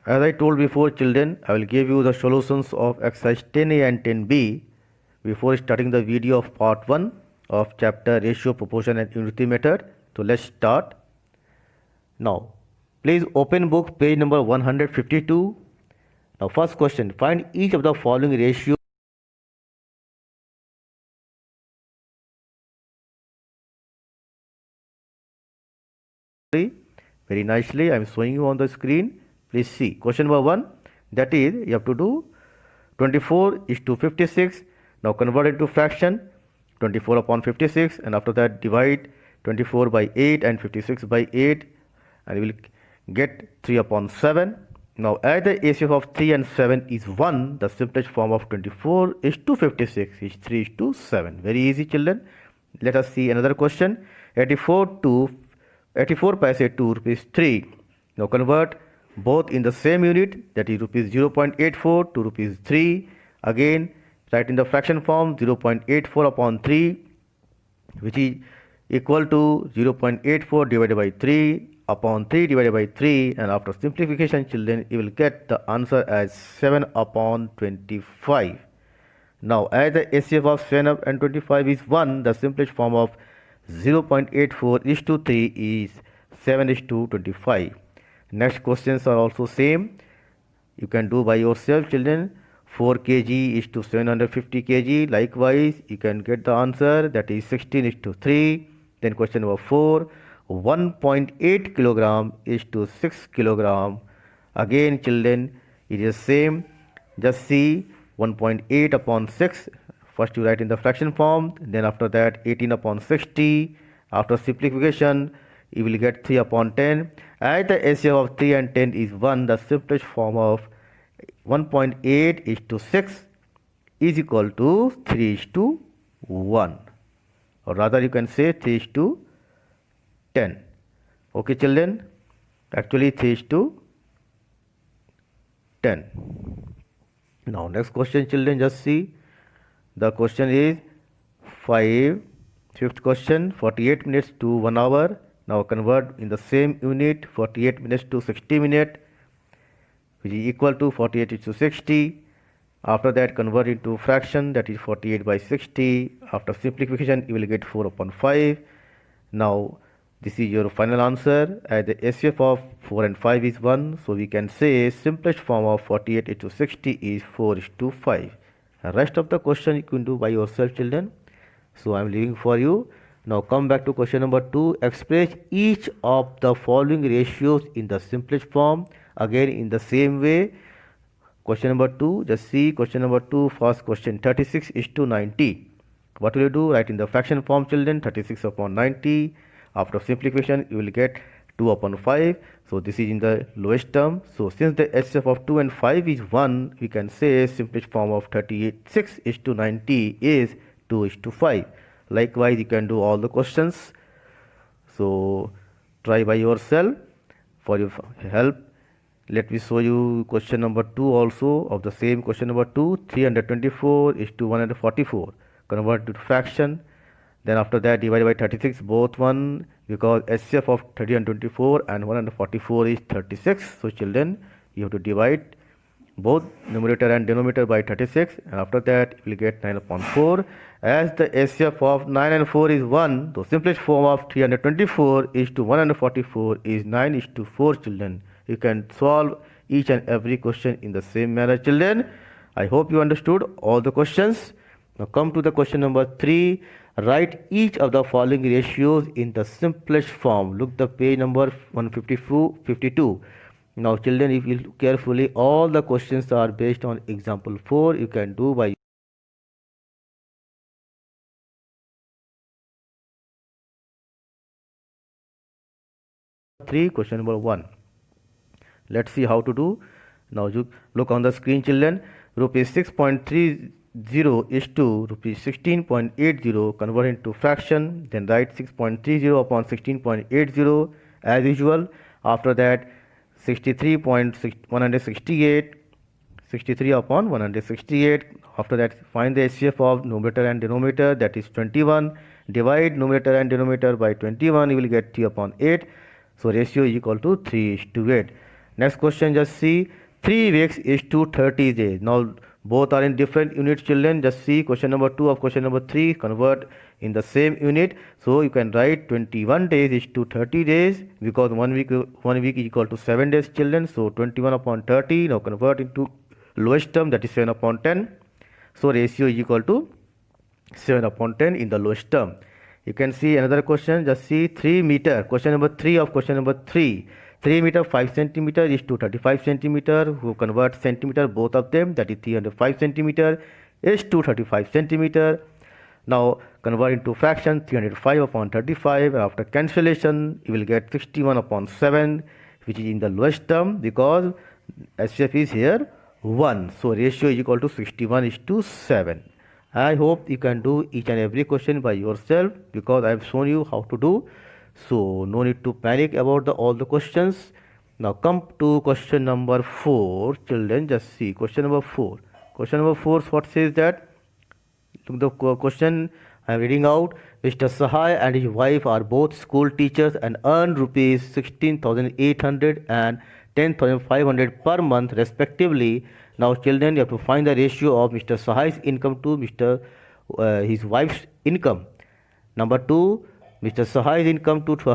Speaker 1: as I told before, children, I will give you the solutions of exercise 10A and 10B before starting the video of part 1 of chapter ratio, proportion and unity method. So let's start. Now, please open book page number 152. Now, first question, find each of the following ratios. Very nicely, I am showing you on the screen. Please see. Question number 1, that is, you have to do 24 is to 56. Now convert it to fraction, 24 upon 56, and after that divide 24 by 8 and 56 by 8, and you will get 3 upon 7. Now as the ACF of 3 and 7 is 1, the simplest form of 24 is to 56 is 3 is to 7. Very easy, children. Let us see another question. 84 paise to rupees 3. Now convert both in the same unit, that is rupees 0.84 to rupees 3. Again write in the fraction form 0.84 upon 3, which is equal to 0.84 divided by 3 upon 3 divided by 3, and after simplification, children, you will get the answer as 7 upon 25. Now as the HCF of 7 and 25 is 1, the simplest form of 0.84 is to 3 is 7 is to 25. Next questions are also same. You can do by yourself, children. 4 kg is to 750 kg. Likewise, you can get the answer, that is 16 is to 3. Then question number 4, 1.8 kilogram is to 6 kilogram. Again, children, it is same. Just see 1.8 upon 6. First you write in the fraction form, then after that 18 upon 60. After simplification, you will get 3 upon 10. As the HCF of 3 and 10 is 1, the simplest form of 1.8 is to 6 is equal to 3 is to 1. Or rather you can say 3 is to 10. Okay, children? Actually 3 is to 10. Now next question, children, just see. The question is fifth question, 48 minutes to 1 hour. Now convert in the same unit 48 minutes to 60 minutes, which is equal to 48 is to 60. After that, convert into fraction, that is 48 by 60. After simplification, you will get 4 upon 5. Now this is your final answer, as the HCF of 4 and 5 is 1. So we can say simplest form of 48 is to 60 is 4 is to 5. The rest of the question you can do by yourself, children. So I am leaving for you. Now come back to question number 2. Express each of the following ratios in the simplest form. Again in the same way. Question number 2. Just see question number 2. First question, 36 is to 90. What will you do? Write in the fraction form, children. 36 upon 90. After simplification, you will get 2 upon 5. So this is in the lowest term. So since the HCF of 2 and 5 is 1, we can say simplest form of 36 is to 90 is 2 is to 5. Likewise, you can do all the questions. So try by yourself. For your help, let me show you question number 2 also of the same question number 2. 324 is to 144. Convert to fraction. Then after that divide by 36, both 1, because HCF of 324 and 144 is 36. So children, you have to divide both numerator and denominator by 36, and after that you will get 9 upon 4. As the HCF of 9 and 4 is 1, the simplest form of 324 is to 144 is 9 is to 4, children. You can solve each and every question in the same manner, children. I hope you understood all the questions. Now come to the question number 3. Write each of the following ratios in the simplest form. Look the page number 152. Now children, if you look carefully, all the questions are based on example 4. You can do by 3. Question number 1. Let's see how to do. Now you look on the screen, children. Rupees 6.30 is to rupees 16.80. Convert into fraction. Then write 6.30 upon 16.80 as usual. After that, 63.168. 63 upon 168. After that, find the HCF of numerator and denominator, that is 21. Divide numerator and denominator by 21, you will get 3 upon 8. So ratio is equal to 3:8. Next question, just see 3 weeks is to 30 days. Now both are in different units, children. Just see question number 2 of question number 3, convert in the same unit. So you can write 21 days is to 30 days, because 1 week is equal to 7 days, children. So 21 upon 30, now convert into lowest term, that is 7 upon 10. So ratio is equal to 7 upon 10 in the lowest term. You can see another question. Just see 3 meter. Question number 3 of question number 3. 3 meter 5 centimeter is to 35 centimeter. Who convert centimeter, both of them, that is 305 centimeter is to 35 centimeter. Now convert into fraction, 305 upon 35. After cancellation, you will get 61 upon 7, which is in the lowest term, because HCF is here 1. So ratio is equal to 61:7. I hope you can do each and every question by yourself, because I have shown you how to do. So no need to panic about all the questions. Now come to question number 4, children. Just see question number 4. Question number 4, what says that? Look the question I am reading out. Mr. Sahai and his wife are both school teachers and earn rupees 16,800 and 10,500 per month respectively. Now children, you have to find the ratio of Mr. Sahai's income to his wife's income. Number 2, Mr. Sahai's income to her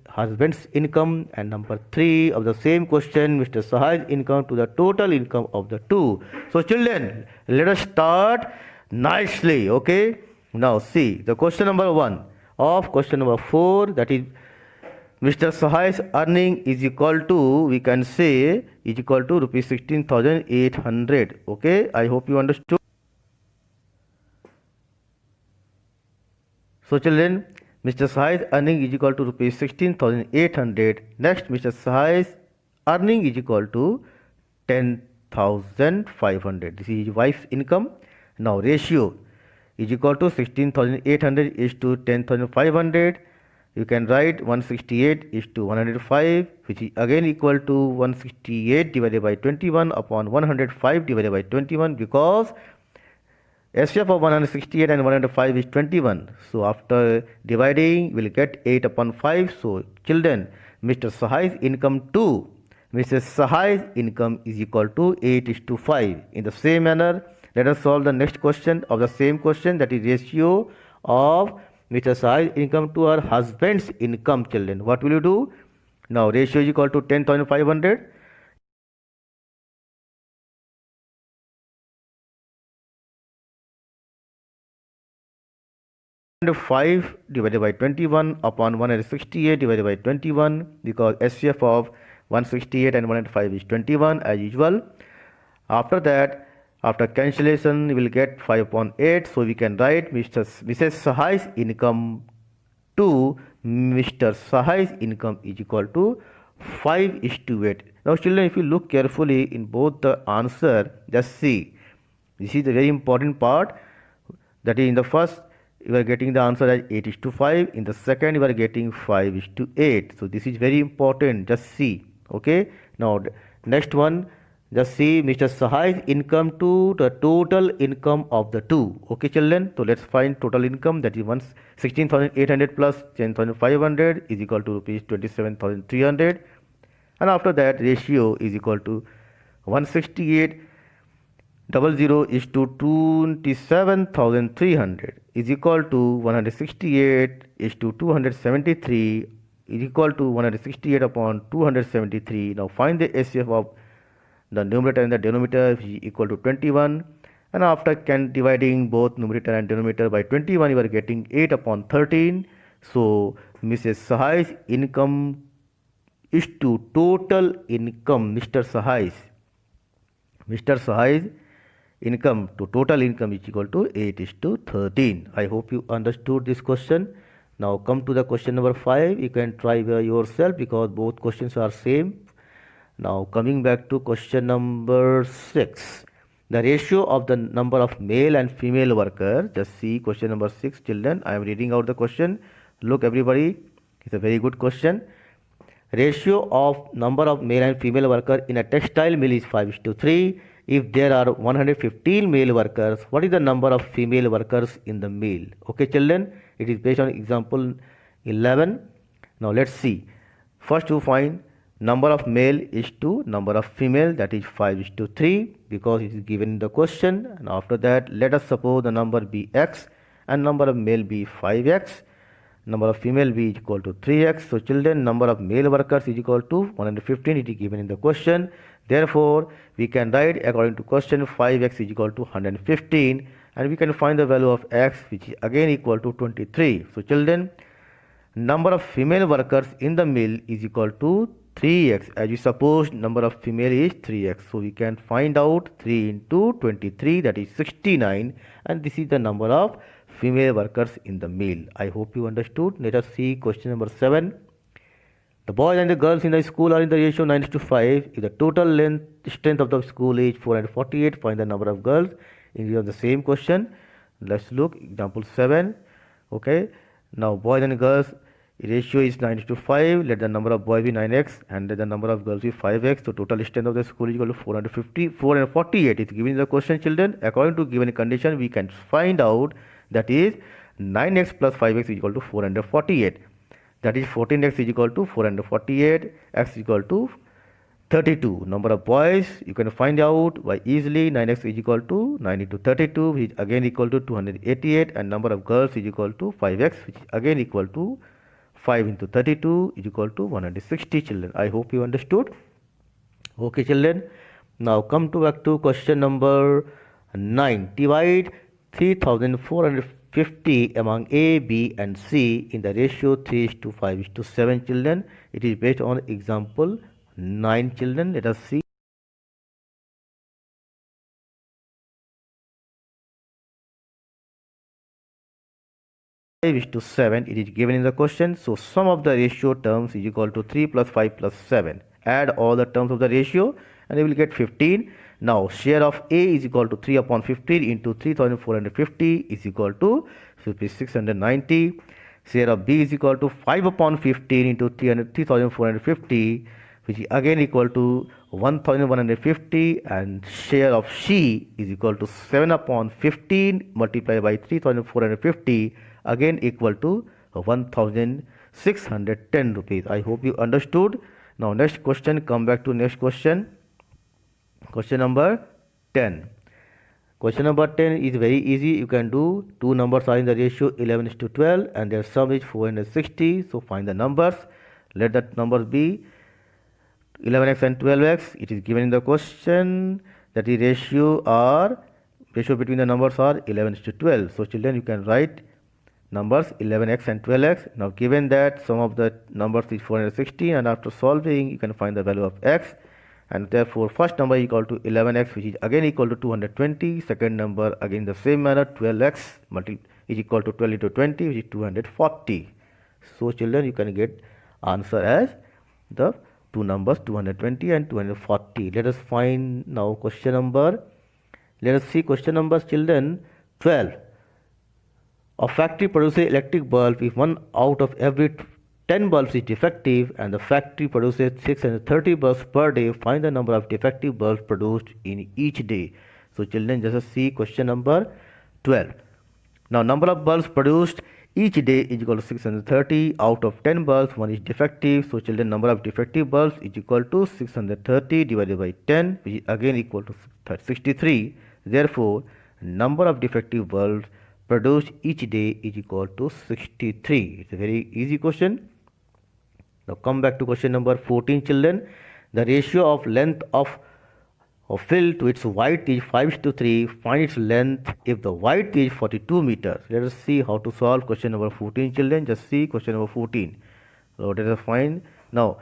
Speaker 1: husband's income. And number 3 of the same question, Mr. Sahai's income to the total income of the two. So children, let us start nicely. Okay, now see the question number 1 of question number 4, that is Mr. Sahai's earning is equal to, we can say, is equal to rupees 16,800. Okay, I hope you understood. So children, Mr. Sahai's earning is equal to rupees 16,800. Next, Mr. Sahai's earning is equal to 10,500. This is his wife's income. Now ratio is equal to 16,800 is to 10,500. You can write 168 is to 105, which is again equal to 168 divided by 21 upon 105 divided by 21, because HCF of 168 and 105 is 21. So after dividing, we will get 8 upon 5. So children, Mr. Sahai's income to Mrs. Sahai's income is equal to 8:5. In the same manner, let us solve the next question of the same question, that is ratio of Mr. Sahai's income to her husband's income, children. What will you do? Now ratio is equal to 10,500. 5 divided by 21 upon 168 divided by 21, because HCF of 168 and 105 is 21 as usual. After that, after cancellation, we will get 5 upon 8. So we can write Mrs. Sahai's income to Mr. Sahai's income is equal to 5:8. Now children, if you look carefully in both the answer, just see, this is the very important part, that is in the first you are getting the answer as 8:5. In the second, you are getting 5:8. So this is very important. Just see. Okay. Now next one, just see Mr. Sahai's income to the total income of the two. Okay, children. So let's find total income. That is 16,800 plus 10,500 is equal to rupees 27,300. And after that, ratio is equal to 168. 00 is to 27,300 is equal to 168 is to 273 is equal to 168 upon 273. Now find the HCF of the numerator and the denominator, which is equal to 21. And after dividing both numerator and denominator by 21, you are getting 8 upon 13. So Mrs. Sahai's income is to total income, Mr. Sahai's income to total income is equal to 8:13. I hope you understood this question. Now come to the question number 5. You can try by yourself, because both questions are same. Now coming back to question number 6. The ratio of the number of male and female workers. Just see question number 6, children. I am reading out the question. Look everybody. It's a very good question. Ratio of number of male and female workers in a textile mill is 5:3. If there are 115 male workers, what is the number of female workers in the mill? Okay, children, it is based on example 11. Now let's see. First to find number of male is to number of female, that is 5:3, because it is given in the question. And after that, let us suppose the number be x and number of male be 5x. Number of female be equal to 3x. So children, number of male workers is equal to 115. It is given in the question. Therefore, we can write according to question 5x is equal to 115, and we can find the value of x, which is again equal to 23. So children, number of female workers in the mill is equal to 3x, as we suppose number of female is 3x. So we can find out 3 into 23, that is 69, and this is the number of female workers in the mill. I hope you understood. Let us see question number 7. The boys and the girls in the school are in the ratio 9:5. If the total strength of the school is 448, find the number of girls. In the same question, let's look example 7. Okay, now boys and girls ratio is 9:5. Let the number of boys be 9x and let the number of girls be 5x. So total strength of the school is equal to 450. 448 is given in the question, children. According to given condition, we can find out that is 9x plus 5x is equal to 448. That is 14x is equal to 448, x is equal to 32. Number of boys you can find out by easily. 9x is equal to 9 into 32, which is again equal to 288, and number of girls is equal to 5x, which is again equal to 5 into 32 is equal to 160, children. I hope you understood. Okay, children. Now come to back to question number 9. Divide 3450 among A, B and C in the ratio 3:5:7, children. It is based on example 9, children. Let us see. To 7, it is given in the question. So sum of the ratio terms is equal to 3 plus 5 plus 7. Add all the terms of the ratio and you will get 15. Now share of A is equal to 3 upon 15 into 3450 is equal to 690. Share of B is equal to 5 upon 15 into 3450, which is again equal to 1150, and share of C is equal to 7 upon 15 multiplied by 3450, again equal to 1610 rupees. I hope you understood. Now next question, come back to next question. Question number 10. Question number 10 is very easy. You can do two numbers are in the ratio 11:12 and their sum is 460. So find the numbers. Let that numbers be 11x and 12x. It is given in the question that the ratio between the numbers are 11:12. So children, you can write numbers 11x and 12x. Now given that sum of the numbers is 460, and after solving you can find the value of x, and therefore first number is equal to 11x, which is again equal to 220. Second number again the same manner, 12x is equal to 12 into 20, which is 240. So children, you can get answer as the two numbers 220 and 240. Let us find now question number. Let us see question numbers, children. 12. A factory produces electric bulb if 1 out of every 10 bulbs is defective and the factory produces 630 bulbs per day. Find the number of defective bulbs produced in each day. So children, just see question number 12. Now number of bulbs produced each day is equal to 630. Out of 10 bulbs, 1 is defective. So children, number of defective bulbs is equal to 630 divided by 10, which is again equal to 63. Therefore, number of defective bulbs produced each day is equal to 63. It's a very easy question. Now come back to question number 14, children. The ratio of length of fill to its width is 5:3. Find its length if the width is 42 meters. Let us see how to solve question number 14, children. Just see question number 14. So let us find. Now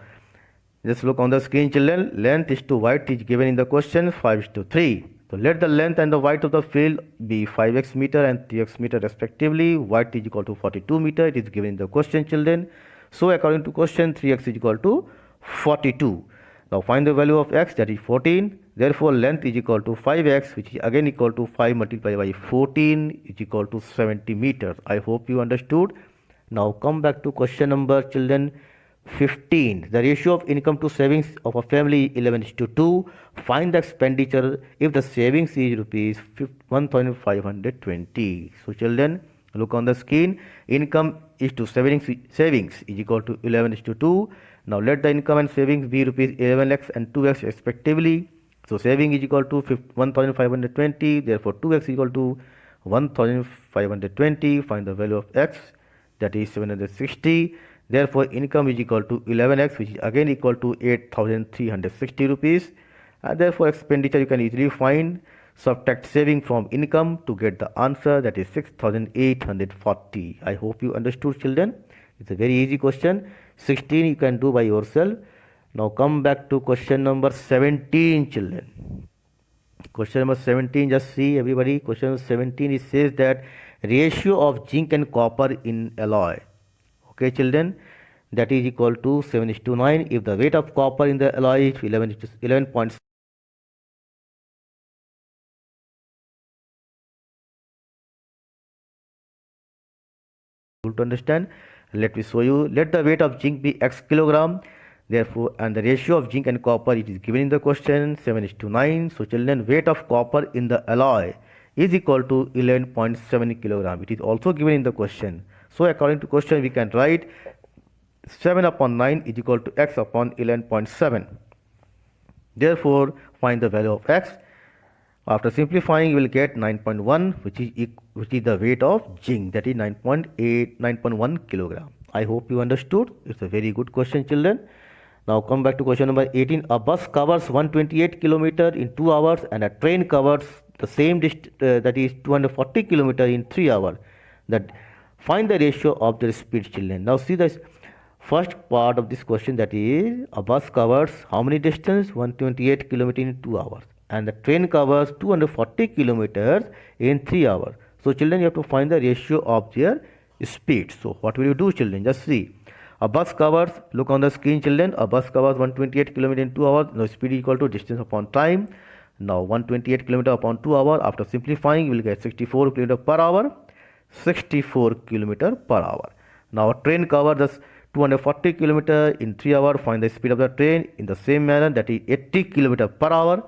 Speaker 1: just look on the screen, children. Length is to width is given in the question 5:3. So let the length and the width of the field be 5x meter and 3x meter respectively. Width is equal to 42 meter. It is given in the question, children. So according to question, 3x is equal to 42. Now find the value of x, that is 14. Therefore length is equal to 5x, which is again equal to 5 multiplied by 14 is equal to 70 meters. I hope you understood. Now come back to question number, children, 15. The ratio of income to savings of a family is 11:2. Find the expenditure if the savings is rupees 1520. So children, look on the screen. Income is to savings is equal to 11:2. Now let the income and savings be rupees 11x and 2x respectively. So saving is equal to 1520. Therefore 2x is equal to 1520. Find the value of x, that is 760. Therefore income is equal to 11x, which is again equal to 8360 rupees. And therefore expenditure you can easily find. Subtract saving from income to get the answer, that is 6840. I hope you understood, children. It's a very easy question. 16 you can do by yourself. Now come back to question number 17, children. Question number 17, just see everybody. Question number 17, it says that ratio of zinc and copper in alloy. Okay, children, that is equal to 7:9. If the weight of copper in the alloy is 11. To understand, let me show you. Let the weight of zinc be x kilogram. Therefore, and the ratio of zinc and copper, it is given in the question, 7:9. So children, weight of copper in the alloy is equal to 11.7 kilogram. It is also given in the question. So according to question, we can write 7/9 is equal to x upon 11.7. Therefore find the value of x. After simplifying, you will get 9.1, which is the weight of zinc, that is 9.1 kilogram. I hope you understood. It's a very good question, children. Now come back to question number 18. A bus covers 128 kilometer in 2 hours and a train covers the same that is 240 kilometer in 3 hours. That find the ratio of their speed, children. Now see this first part of this question, that is a bus covers how many distance? 128 kilometer in 2 hours. And the train covers 240 kilometers in 3 hours. So children, you have to find the ratio of their speed. So what will you do, children? Just see. A bus covers, look on the screen, children. A bus covers 128 kilometers in 2 hours. Now speed is equal to distance upon time. Now 128 kilometers upon 2 hours. After simplifying, you will get 64 kilometers per hour. 64 kilometers per hour. Now a train covers 240 kilometers in 3 hours. Find the speed of the train in the same manner, that is 80 kilometers per hour.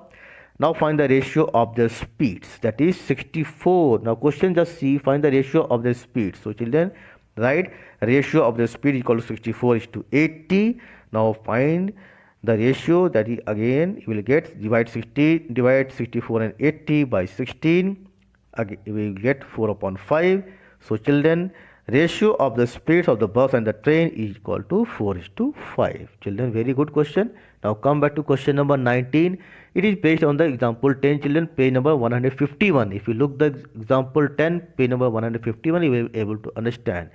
Speaker 1: Now find the ratio of the speeds, that is 64. Now question, just see, find the ratio of the speed. So children, write ratio of the speed equal to 64:80. Now find the ratio, that is again you will get divide 64 and 80 by 16. Again we will get 4/5. So children, ratio of the speeds of the bus and the train is equal to 4:5. Children, very good question. Now come back to question number 19. It is based on the example 10, children, page number 151. If you look the example 10, page number 151, you will be able to understand.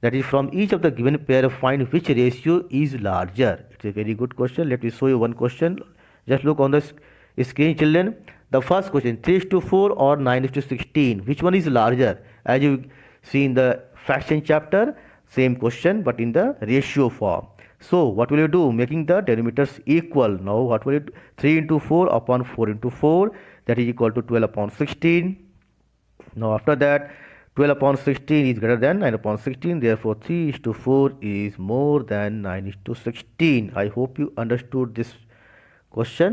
Speaker 1: That is, from each of the given pair, find which ratio is larger. It's a very good question. Let me show you one question. Just look on the screen, children. The first question, 3:4 or 9:16. Which one is larger? As you see in the fraction chapter, same question but in the ratio form. So what will you do? Making the denominators equal. Now what will you do? 3 into 4 upon 4 into 4, that is equal to 12/16. Now after that, 12/16 is greater than 9/16. Therefore 3:4 is more than 9:16. I hope you understood this question.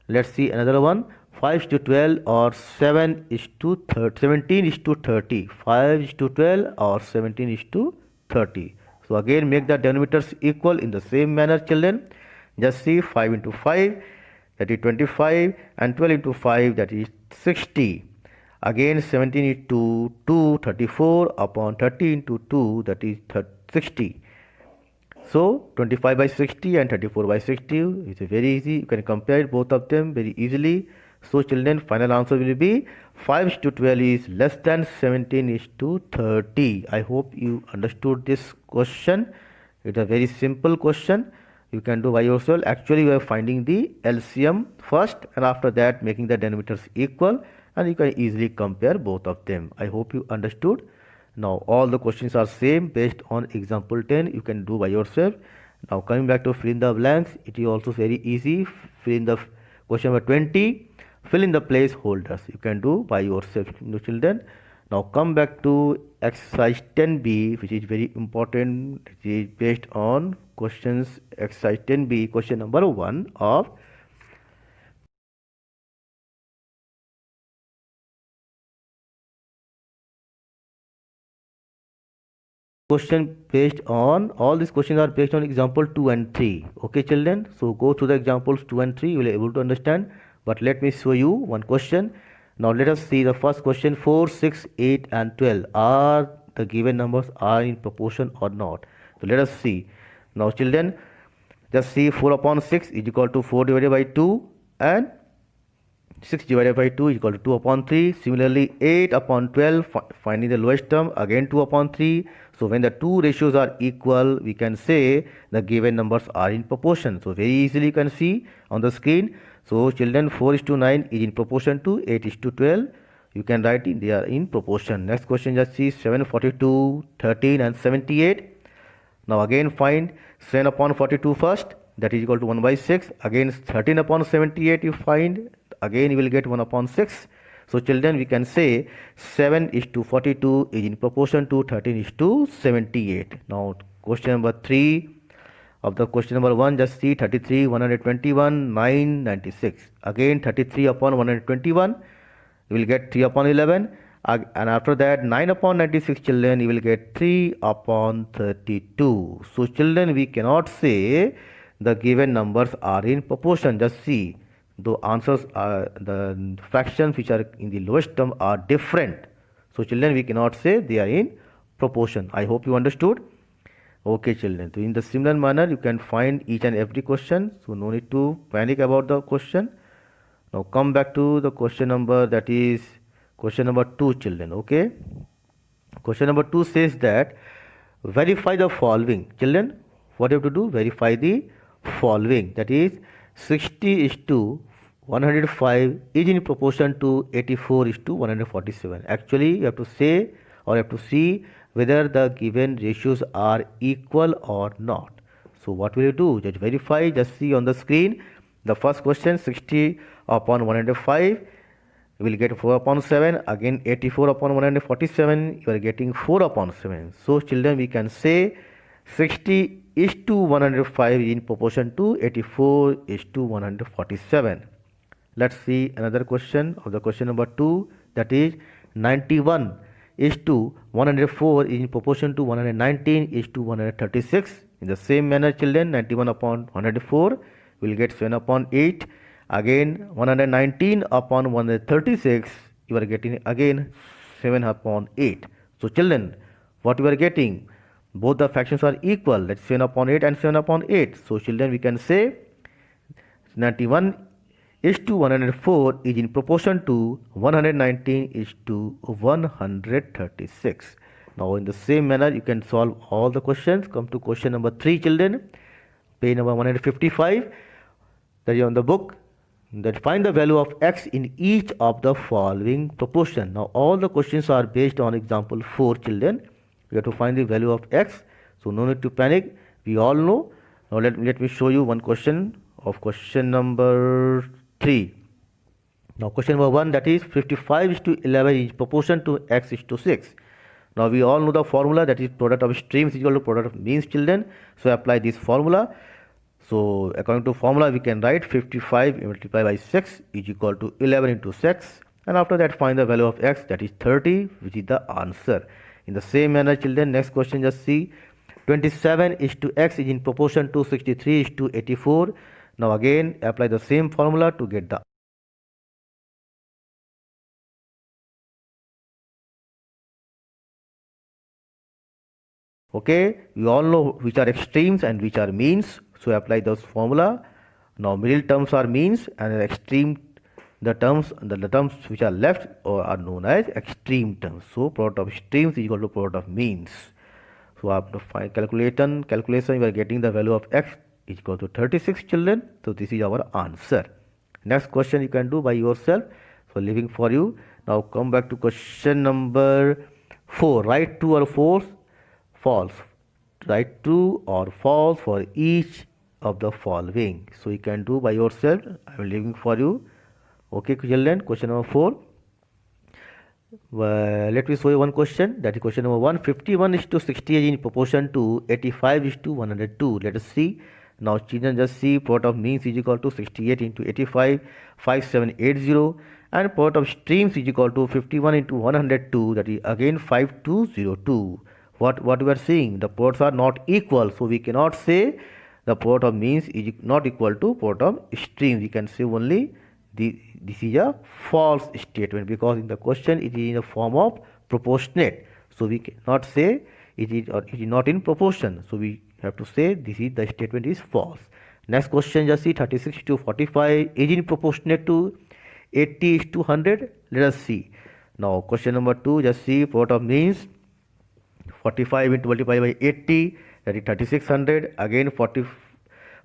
Speaker 1: Let's see another one. 5:12 or 17:30. 5:12 or 17:30. So again make the denominators equal in the same manner, children. Just see, 5 into 5, that is 25, and 12 into 5, that is 60. Again 17 into 2, 34 upon 30 into 2, that is 60. So 25 by 60 and 34 by 60 is very easy. You can compare both of them very easily. So children, final answer will be 5:12 is less than 17:30. I hope you understood this question. It's a very simple question. You can do by yourself. Actually, you are finding the LCM first, and after that making the denominators equal, and you can easily compare both of them. I hope you understood. Now all the questions are same based on example 10. You can do by yourself, Now coming back to fill in the blanks, it is also very easy. Fill in the question number 20. Fill in the placeholders. You can do by yourself, children. Now come back to exercise 10b, which is very important. It is based on questions exercise 10b, question number 1 of question based on all these questions are based on example 2 and 3. Okay children, so go to the examples 2 and 3, you will be able to understand. But let me show you one question. Now let us see the first question. 4, 6, 8 and 12 are the given numbers are in proportion or not. So let us see. Now children, just see 4 upon 6 is equal to 4 divided by 2 and 6 divided by 2 is equal to 2 upon 3. Similarly, 8 upon 12, finding the lowest term, again 2 upon 3. So when the two ratios are equal, we can say the given numbers are in proportion. So very easily you can see on the screen. So children, 4 is to 9 is in proportion to 8 is to 12. You can write it, they are in proportion. Next question, just see 7, 42, 13 and 78. Now again find 7 upon 42 first, that is equal to 1 by 6. Again 13 upon 78 you find, again you will get 1 upon 6. So children, we can say 7 is to 42 is in proportion to 13 is to 78. Now question number 3 of the question number 1, just see 33, 121, 9, 96. Again 33 upon 121, you will get 3 upon 11. And after that 9 upon 96 children, you will get 3 upon 32. So children, we cannot say the given numbers are in proportion. Just see, the answers are the fractions which are in the lowest term are different. So children, we cannot say they are in proportion. I hope you understood. Okay children, so in the similar manner you can find each and every question, so no need to panic about the question. Now come back to the question number, that is question number 2 children. Okay, question number 2 says that verify the following. Children, what you have to do? Verify the following, that is 60 is to 105 is in proportion to 84 is to 147. Actually you have to say, or you have to see whether the given ratios are equal or not. So what will you do? Just verify. Just see on the screen the first question, 60 upon 105, you will get 4 upon 7. Again 84 upon 147, you are getting 4 upon 7. So children, we can say 60 is to 105 in proportion to 84 is to 147. Let's see another question of the question number 2, that is 91 is to 104 is in proportion to 119 is to 136. In the same manner children, 91 upon 104 will get 7 upon 8. Again 119 upon 136, you are getting again 7 upon 8. So children, what you are getting? Both the fractions are equal, that's 7 upon 8 and 7 upon 8. So children, we can say 91 is to 104 is in proportion to 119 is to 136. Now in the same manner you can solve all the questions. Come to question number 3 children, page number 155, that is on the book, that find the value of x in each of the following proportion. Now all the questions are based on example 4 children. We have to find the value of x, so no need to panic, we all know. Now let me show you one question of question number 3. Now question number 1, that is 55 is to 11 is proportion to x is to 6. Now we all know the formula, that is product of streams is equal to product of means children. So apply this formula. So according to formula we can write 55 multiplied by 6 is equal to 11 into 6, and after that find the value of x, that is 30, which is the answer. In the same manner children, next question, just see 27 is to x is in proportion to 63 is to 84. Now again apply the same formula to get the okay. We all know which are extremes and which are means, so apply those formula. Now middle terms are means and extreme, the terms which are left or are known as extreme terms. So product of extremes is equal to product of means. So after calculation you are getting the value of x is equal to 36 children. So this is our answer. Next question you can do by yourself, so leaving for you. Now come back to question number 4, write true or false. write true or false for each of the following. So you can do by yourself. I am leaving for you. Okay, children. Question number 4. Let me show you one question. That is question number 1. 51 is to 68 in proportion to 85 is to 102. Let us see. Now children, just see product of means is equal to 68 into 85, 5780, and product of streams is equal to 51 into 102, that is again 5202. What we are seeing, the products are not equal, so we cannot say the product of means is not equal to product of streams. We can say only this is a false statement, because in the question it is in the form of proportionate, so we cannot say it is not in proportion, so we have to say the statement is false. Next question, just see 36 to 45 is in proportionate to 80 is to 100. Let us see. Now question number 2, just see product of means 45 into multiplied by 80, that is 3600. Again 40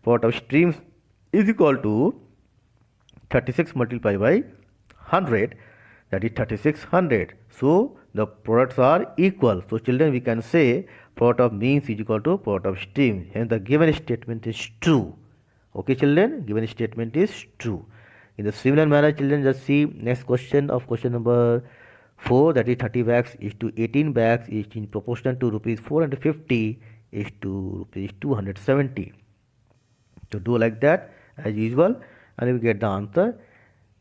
Speaker 1: product of streams is equal to 36 multiplied by 100, that is 3600. So the products are equal. So children, we can say product of means is equal to product of streams. Hence the given statement is true. Okay children, given statement is true. In the similar manner, children, just see next question of question number 4, that is 30 bags is to 18 bags is in proportion to rupees 450 is to rupees 270. So do like that as usual, and we get the answer.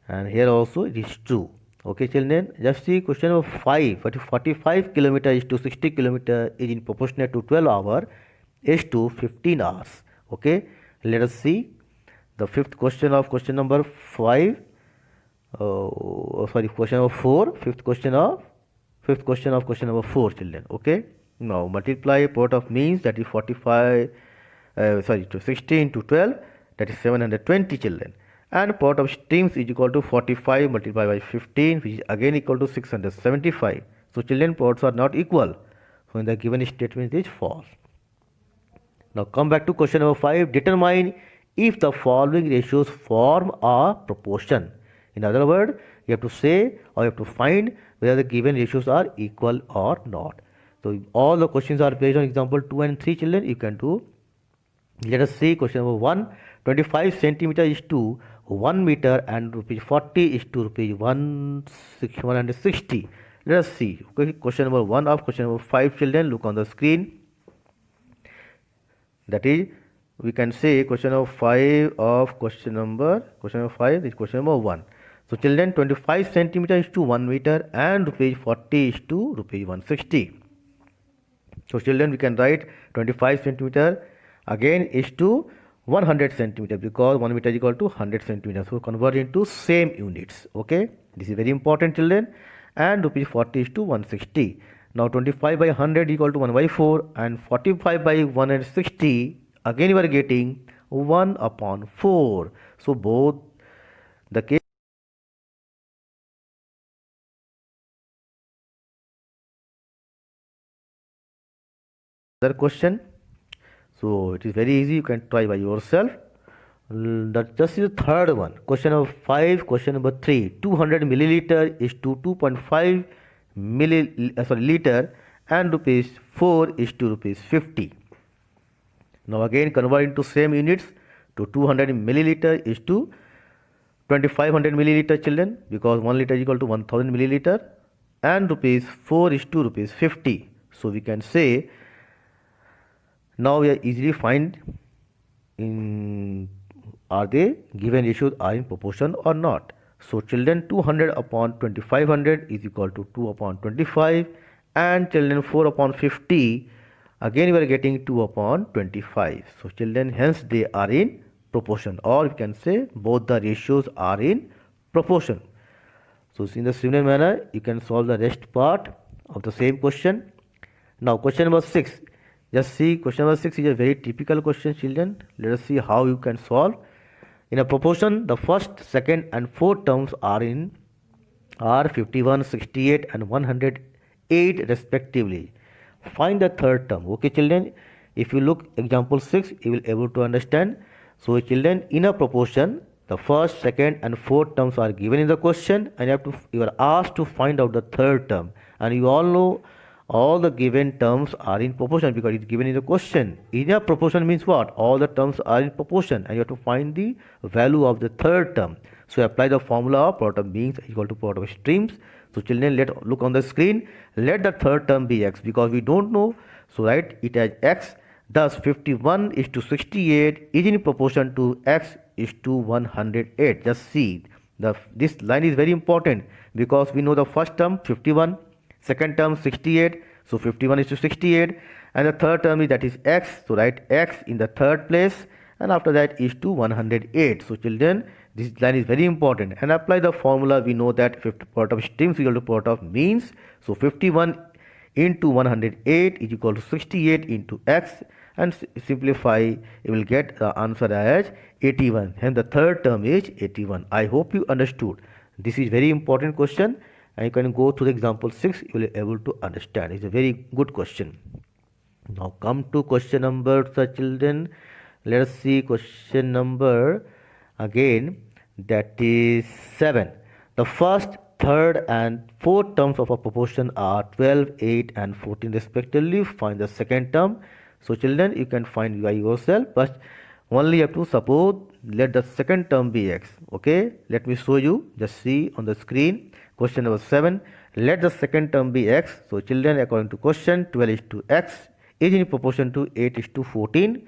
Speaker 1: And here also it is true. Okay children, just see question number 5. 45 km is to 60 km is in proportionate to 12 hours is to 15 hours. Okay, let us see the fifth question of question number 5. Question number 4. Fifth question of question number 4, children. Okay, now multiply product of means, that is 16 to 12, that is 720, children. And product of streams is equal to 45 multiplied by 15, which is again equal to 675. So children, products are not equal. So in the given statement it is false. Now come back to question number 5. Determine if the following ratios form a proportion. In other words, you have to say or you have to find whether the given ratios are equal or not. So all the questions are based on example 2 and 3, children. You can do. Let us see question number 1. 25 centimeter is to 1 meter and rupees 40 is to rupees 160. Let us see. Question number 1 of question number 5, children. Look on the screen. That is, we can say question number 5 of question number 5 is question number 1. So children, 25 centimeter is to 1 meter and rupees 40 is to rupees 160. So children, we can write 25 centimeter again is to 100 centimeter, because 1 meter is equal to 100 centimeters. So convert into same units. Okay, this is very important, children. And rupees 40 is to 160. Now 25 by 100 equal to 1 by 4, and 45 by 160, again you are getting 1 upon 4. So both the case. Other question. So it is very easy, you can try by yourself. That just is the third one. Question number 5, question number 3. 200 milliliter is to 2.5 liter and rupees 4 is to rupees 50. Now again convert into same units. To 200 milliliter is to 2500 milliliter, children, because 1 liter is equal to 1000 milliliter, and rupees 4 is to rupees 50. So we can say, now we are easily find are they given ratios are in proportion or not. So children, 200 upon 2500 is equal to 2 upon 25, and children 4 upon 50, again we are getting 2 upon 25. So children, hence they are in proportion, or we can say both the ratios are in proportion. So in the similar manner, you can solve the rest part of the same question. Now question number 6. Just see, question number 6 is a very typical question, children. Let us see how you can solve. In a proportion, the first, second and fourth terms are 51, 68 and 108 respectively. Find the third term. Okay children, if you look example 6, you will able to understand. So children, in a proportion, the first, second and fourth terms are given in the question, and you are asked to find out the third term. And you all know all the given terms are in proportion because it's given in the question. Linear proportion means what? All the terms are in proportion and you have to find the value of the third term. So apply the formula of product of means equal to product of streams. So children, let look on the screen. Let the third term be x because we don't know. So write it as x. Thus 51 is to 68 is in proportion to x is to 108. Just see this line is very important because we know the first term 51, second term 68, so 51 is to 68, and the third term is that is x, so write x in the third place, and after that is to 108. So children, this line is very important and apply the formula. We know that part of streams equal to part of means, so 51 into 108 is equal to 68 into x, and simplify, you will get the answer as 81. Hence the third term is 81. I hope you understood. This is very important question and you can go to the example 6, you will be able to understand. It's a very good question. Now come to question number, children. Let us see question number again, that is 7. The first, third and fourth terms of a proportion are 12, 8 and 14 respectively. Find the second term. So children, you can find by yourself, but only you have to suppose let the second term be x. Okay, let me show you. Just see on the screen. Question number 7. Let the second term be x. So children, according to question, 12 is to x is in proportion to 8 is to 14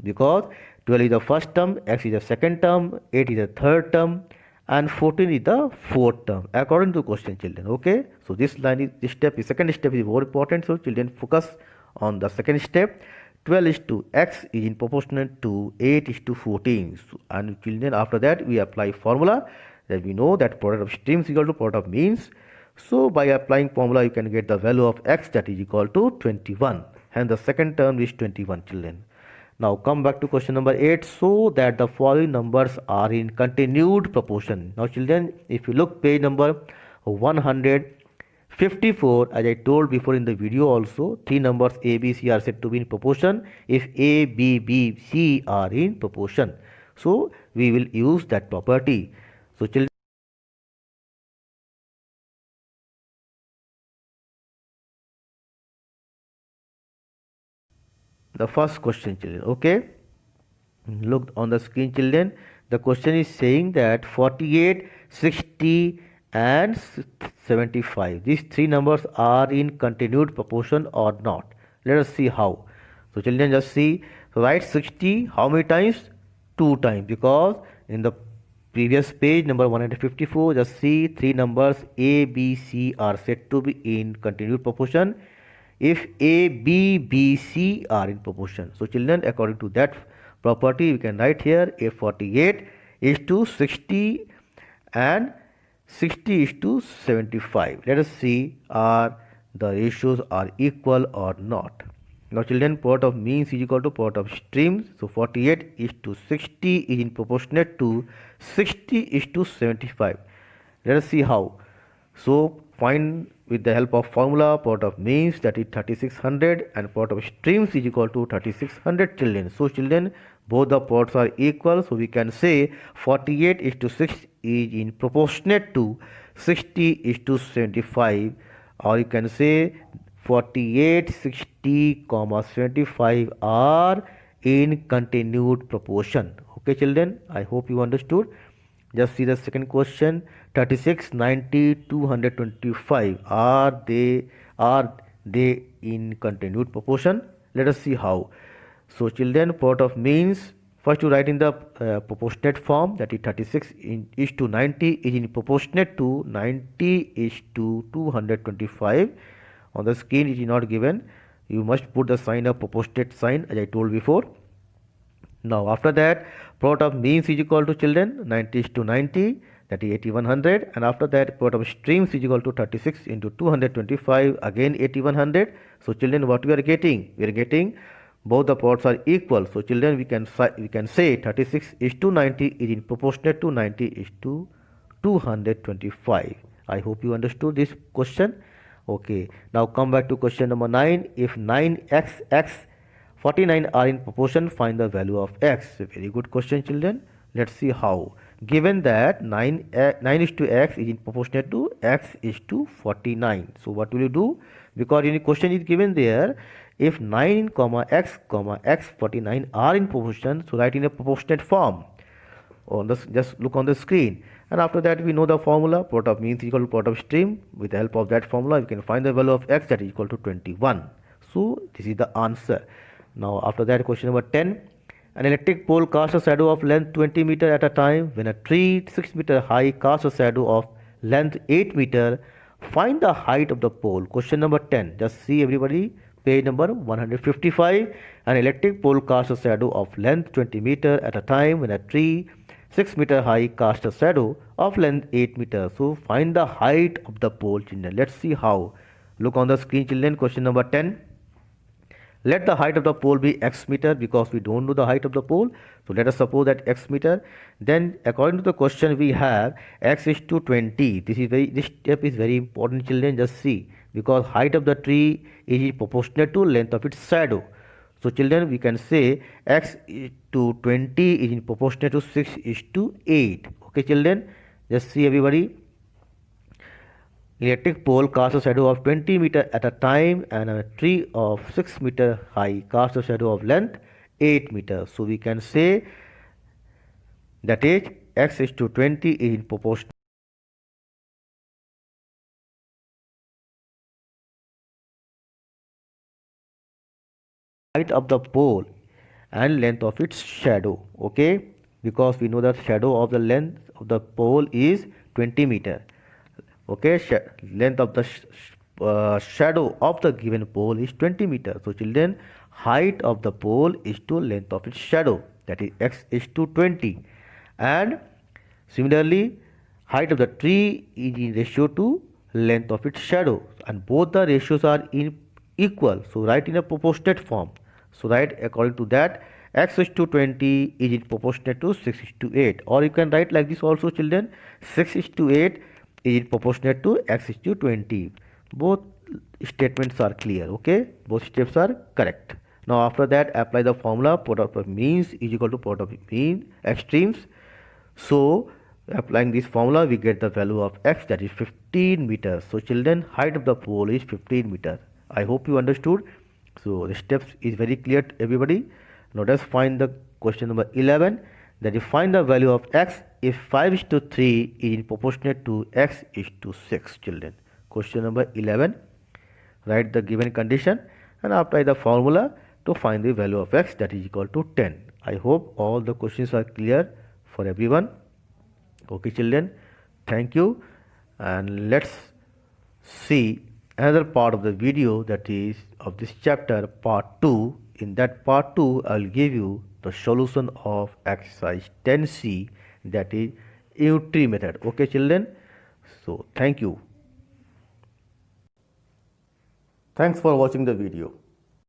Speaker 1: because 12 is the first term, x is the second term, 8 is the third term, and 14 is the fourth term according to question, children. Okay, so this line is this step is second step is more important. So children, focus on the second step. 12 is to x is in proportionate to 8 is to 14. So, and children, after that we apply formula that we know that product of streams equal to product of means. So by applying formula you can get the value of x, that is equal to 21. Hence the second term is 21, children. Now come back to question number 8. So that the following numbers are in continued proportion. Now children, if you look page number 154, as I told before in the video also, three numbers a, b, c are said to be in proportion if a, b, b, c are in proportion. So we will use that property. So children, the first question, children. Okay, look on the screen, children. The question is saying that 48, 60 and 75, these three numbers are in continued proportion or not. Let us see how. So children, just see. So write 60 how many times? 2 times, because in the previous page number 154, just see three numbers a, b, c are said to be in continued proportion if a, b, b, c are in proportion. So children, according to that property we can write here a 48 is to 60 and 60 is to 75. Let us see are the ratios are equal or not. Now children, part of means is equal to part of streams. So 48 is to 60 is in proportionate to 60 is to 75. Let us see how. So find with the help of formula part of means, that is 3600, and part of streams is equal to 3600, children. So children, both the parts are equal, so we can say 48 is to 6 is in proportionate to 60 is to 75, or you can say 48, 60, 75 are in continued proportion. Okay children, I hope you understood. Just see the second question. 36, 90, 225 are they in continued proportion? Let us see how. So children, part of means, first you write in the proportionate form, that is 36 is to 90 is in proportionate to 90 is to 225. On the screen it is not given. You must put the sign of proportionate sign as I told before. Now after that, product of means is equal to, children, 90 is to 90, that is 8100, and after that product of streams is equal to 36 into 225, again 8100. So children, what we are getting? We are getting both the parts are equal. So children, we can say 36 is to 90 is in proportionate to 90 is to 225. I hope you understood this question. Okay, now come back to question number 9. If 9x 49 are in proportion, find the value of x. A very good question, children. Let's see how. given that 9 is to x is in proportionate to x is to 49. So what will you do? Because in the question is given there, if 9 comma x 49 are in proportion, so write in a proportionate form. On this, just look on the screen, and after that we know the formula. Product of means equal to product of stream. With the help of that formula we can find the value of x, that is equal to 21. So this is the answer. Now after that, question number 10. An electric pole casts a shadow of length 20 meter at a time when a tree 6 meter high casts a shadow of length 8 meter. Find the height of the pole. Question number 10. Just see everybody, page number 155. An electric pole casts a shadow of length 20 meter at a time when a tree 6 meter high casts a shadow of length 8 meter. So find the height of the pole, children. Let's see how. Look on the screen, children. Question number 10. Let the height of the pole be x meter, because we don't know the height of the pole. So let us suppose that x meter. Then according to the question we have x is to 20. This step is very important, children. Just see, because height of the tree is proportionate to length of its shadow. So children, we can say x is to 20 is in proportionate to 6 is to 8. Okay children, just see everybody. Electric pole casts a shadow of 20 meter at a time, and a tree of 6 meter high casts a shadow of length 8 meter. So we can say that is x is to 20 is in proportion height of the pole and length of its shadow. Okay, because we know that shadow of the length of the pole is 20 meter. Okay, length of the shadow of the given pole is 20 meter. So children, height of the pole is to length of its shadow, that is x is to 20. And similarly, height of the tree is in ratio to length of its shadow, and both the ratios are equal. So write in a proportionate form. So write according to that, x is to 20 is in proportionate to 6 is to 8, or you can write like this also, children. 6 is to 8 is proportionate to x is to 20. Both statements are clear. Okay, both steps are correct. Now after that, apply the formula. Product of means is equal to product of mean extremes. So applying this formula, we get the value of x, that is 15 meters. So children, height of the pole is 15 meters. I hope you understood. So the steps is very clear to everybody. Now let's find the question number 11, that is find the value of x if 5 is to 3 is in proportionate to x is to 6, children. Question number 11. Write the given condition and apply the formula to find the value of x, that is equal to 10. I hope all the questions are clear for everyone. Okay children, thank you, and let's see another part of the video, that is of this chapter, part 2. In that part 2, I will give you the solution of exercise 10C, that is U-tree method. Okay children, so thank you. Thanks for watching the video.